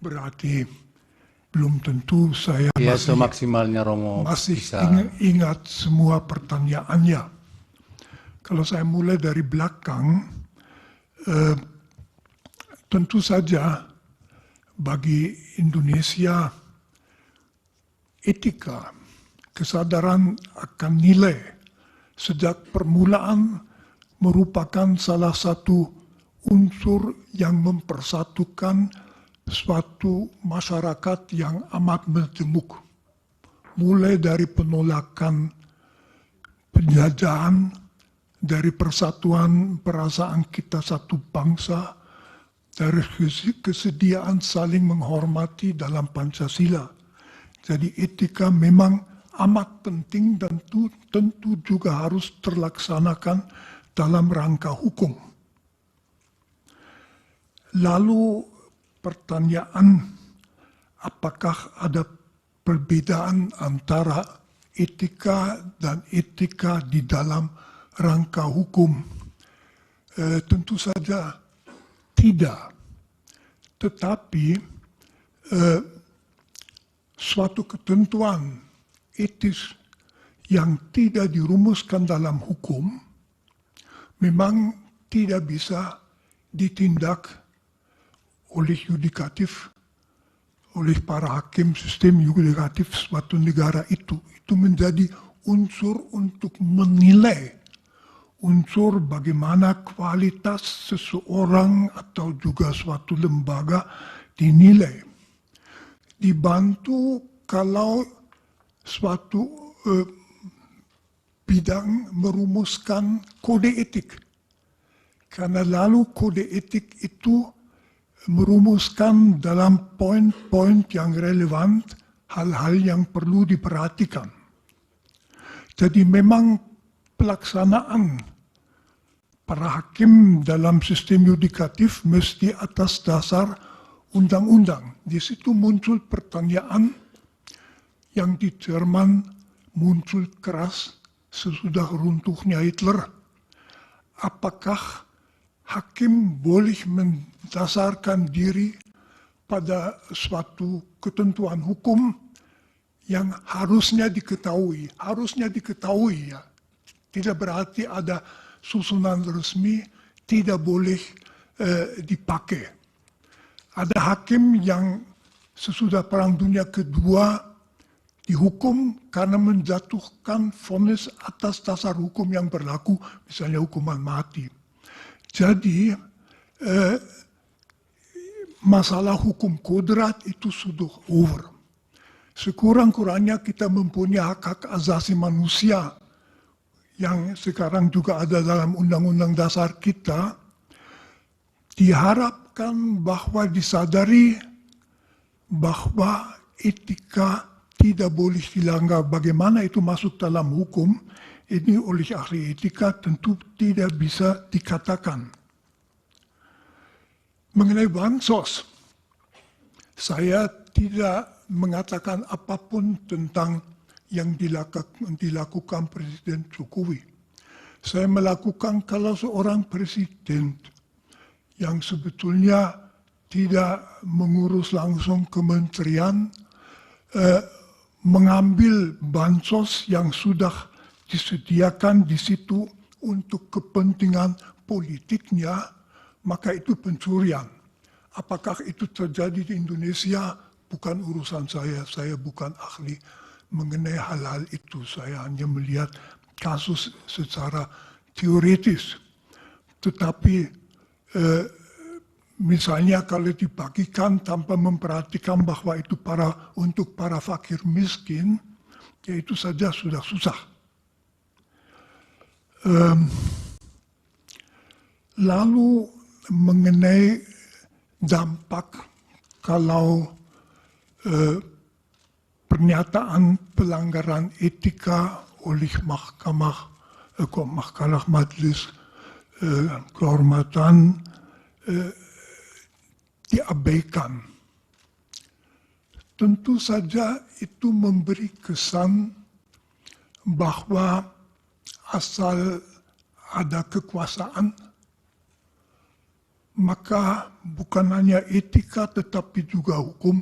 Berarti belum tentu saya ya, semaksimalnya Romo masih bisa ingat semua pertanyaannya. Kalau saya mulai dari belakang, tentu saja bagi Indonesia etika, kesadaran akan nilai sejak permulaan merupakan salah satu unsur yang mempersatukan suatu masyarakat yang amat majemuk. Mulai dari penolakan penjajahan, dari persatuan perasaan kita satu bangsa, dari kesediaan saling menghormati dalam Pancasila. Jadi etika memang amat penting dan tentu juga harus terlaksanakan dalam rangka hukum. Lalu pertanyaan, apakah ada perbedaan antara etika dan etika di dalam rangka hukum? Tentu saja tidak. Tetapi suatu ketentuan etis yang tidak dirumuskan dalam hukum memang tidak bisa ditindak oleh yudikatif, oleh para hakim sistem yudikatif suatu negara itu. Itu menjadi unsur untuk menilai, unsur bagaimana kualitas seseorang atau juga suatu lembaga dinilai. Dibantu kalau suatu bidang merumuskan kode etik. Karena lalu kode etik itu merumuskan dalam poin-poin yang relevan hal-hal yang perlu diperhatikan. Jadi memang pelaksanaan para hakim dalam sistem yudikatif mesti atas dasar undang-undang. Di situ muncul pertanyaan yang di Jerman muncul keras sesudah runtuhnya Hitler. Apakah hakim boleh mendasarkan diri pada suatu ketentuan hukum yang harusnya diketahui ya. Tidak berarti ada susunan resmi, tidak boleh dipakai. Ada hakim yang sesudah Perang Dunia Kedua dihukum karena menjatuhkan vonis atas dasar hukum yang berlaku, misalnya hukuman mati. Jadi masalah hukum kodrat itu sudah over. Sekurang-kurangnya kita mempunyai hak-hak asasi manusia yang sekarang juga ada dalam Undang-Undang Dasar kita. Diharapkan bahwa disadari bahwa etika tidak boleh dilanggar. Bagaimana itu masuk dalam hukum, ini oleh ahli etika tentu tidak bisa dikatakan. Mengenai bansos, saya tidak mengatakan apapun tentang yang dilakukan Presiden Jokowi. Saya melakukan kalau seorang presiden yang sebetulnya tidak mengurus langsung kementerian, mengambil bansos yang sudah disediakan di situ untuk kepentingan politiknya, maka itu pencurian. Apakah itu terjadi di Indonesia? Bukan urusan saya bukan ahli mengenai hal-hal itu. Saya hanya melihat kasus secara teoritis. Tetapi misalnya kalau dibagikan tanpa memperhatikan bahwa itu untuk para fakir miskin, ya itu saja sudah susah. Lalu mengenai dampak kalau pernyataan pelanggaran etika oleh Mahkamah Majelis Kehormatan diabaikan. Tentu saja itu memberi kesan bahwa asal ada kekuasaan, maka bukan hanya etika tetapi juga hukum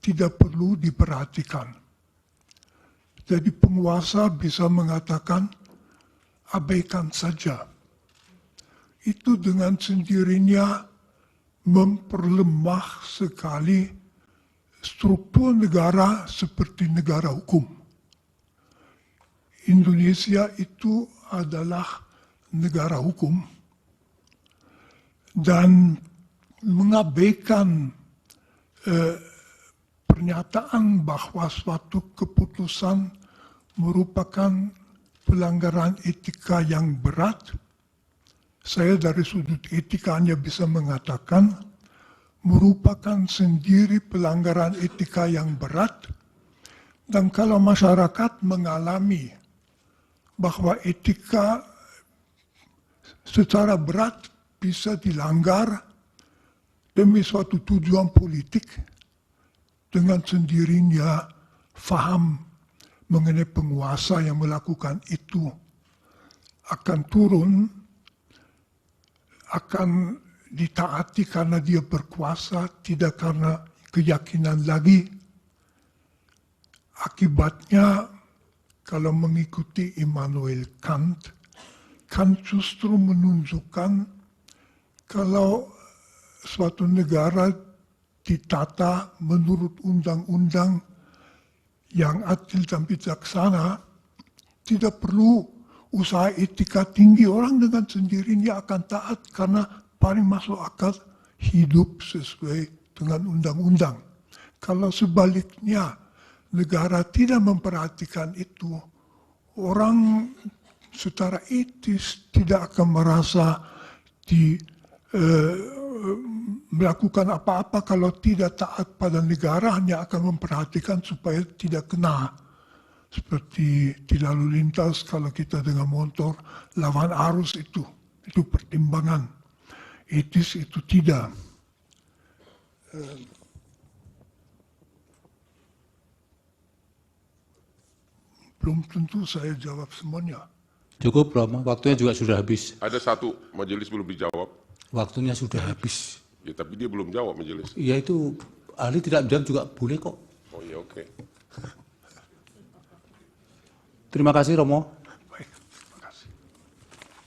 tidak perlu diperhatikan. Jadi penguasa bisa mengatakan abaikan saja. Itu dengan sendirinya memperlemah sekali struktur negara seperti negara hukum. Indonesia itu adalah negara hukum dan mengabaikan pernyataan bahwa suatu keputusan merupakan pelanggaran etika yang berat. Saya dari sudut etika hanya bisa mengatakan merupakan sendiri pelanggaran etika yang berat, dan kalau masyarakat mengalami bahwa etika secara berat bisa dilanggar demi suatu tujuan politik, dengan sendirinya faham mengenai penguasa yang melakukan itu akan turun, akan ditaati karena dia berkuasa, tidak karena keyakinan lagi. Akibatnya, kalau mengikuti Immanuel Kant, Kant justru menunjukkan kalau suatu negara ditata menurut undang-undang yang adil dan bijaksana, tidak perlu usaha etika tinggi. Orang dengan sendirinya akan taat karena paling masuk akal hidup sesuai dengan undang-undang. Kalau sebaliknya negara tidak memperhatikan itu, orang secara etis tidak akan merasa melakukan apa-apa kalau tidak taat pada negara, hanya akan memperhatikan supaya tidak kena. Seperti di lalu lintas kalau kita dengan motor lawan arus itu pertimbangan. Etis itu tidak. Belum tentu saya jawab semuanya. Cukup, Romo. Waktunya juga sudah habis. Ada satu majelis belum dijawab. Waktunya sudah habis. Ya, tapi dia belum jawab majelis. Ya itu ahli tidak menjawab juga boleh kok. Oh iya, oke. Terima kasih, Romo.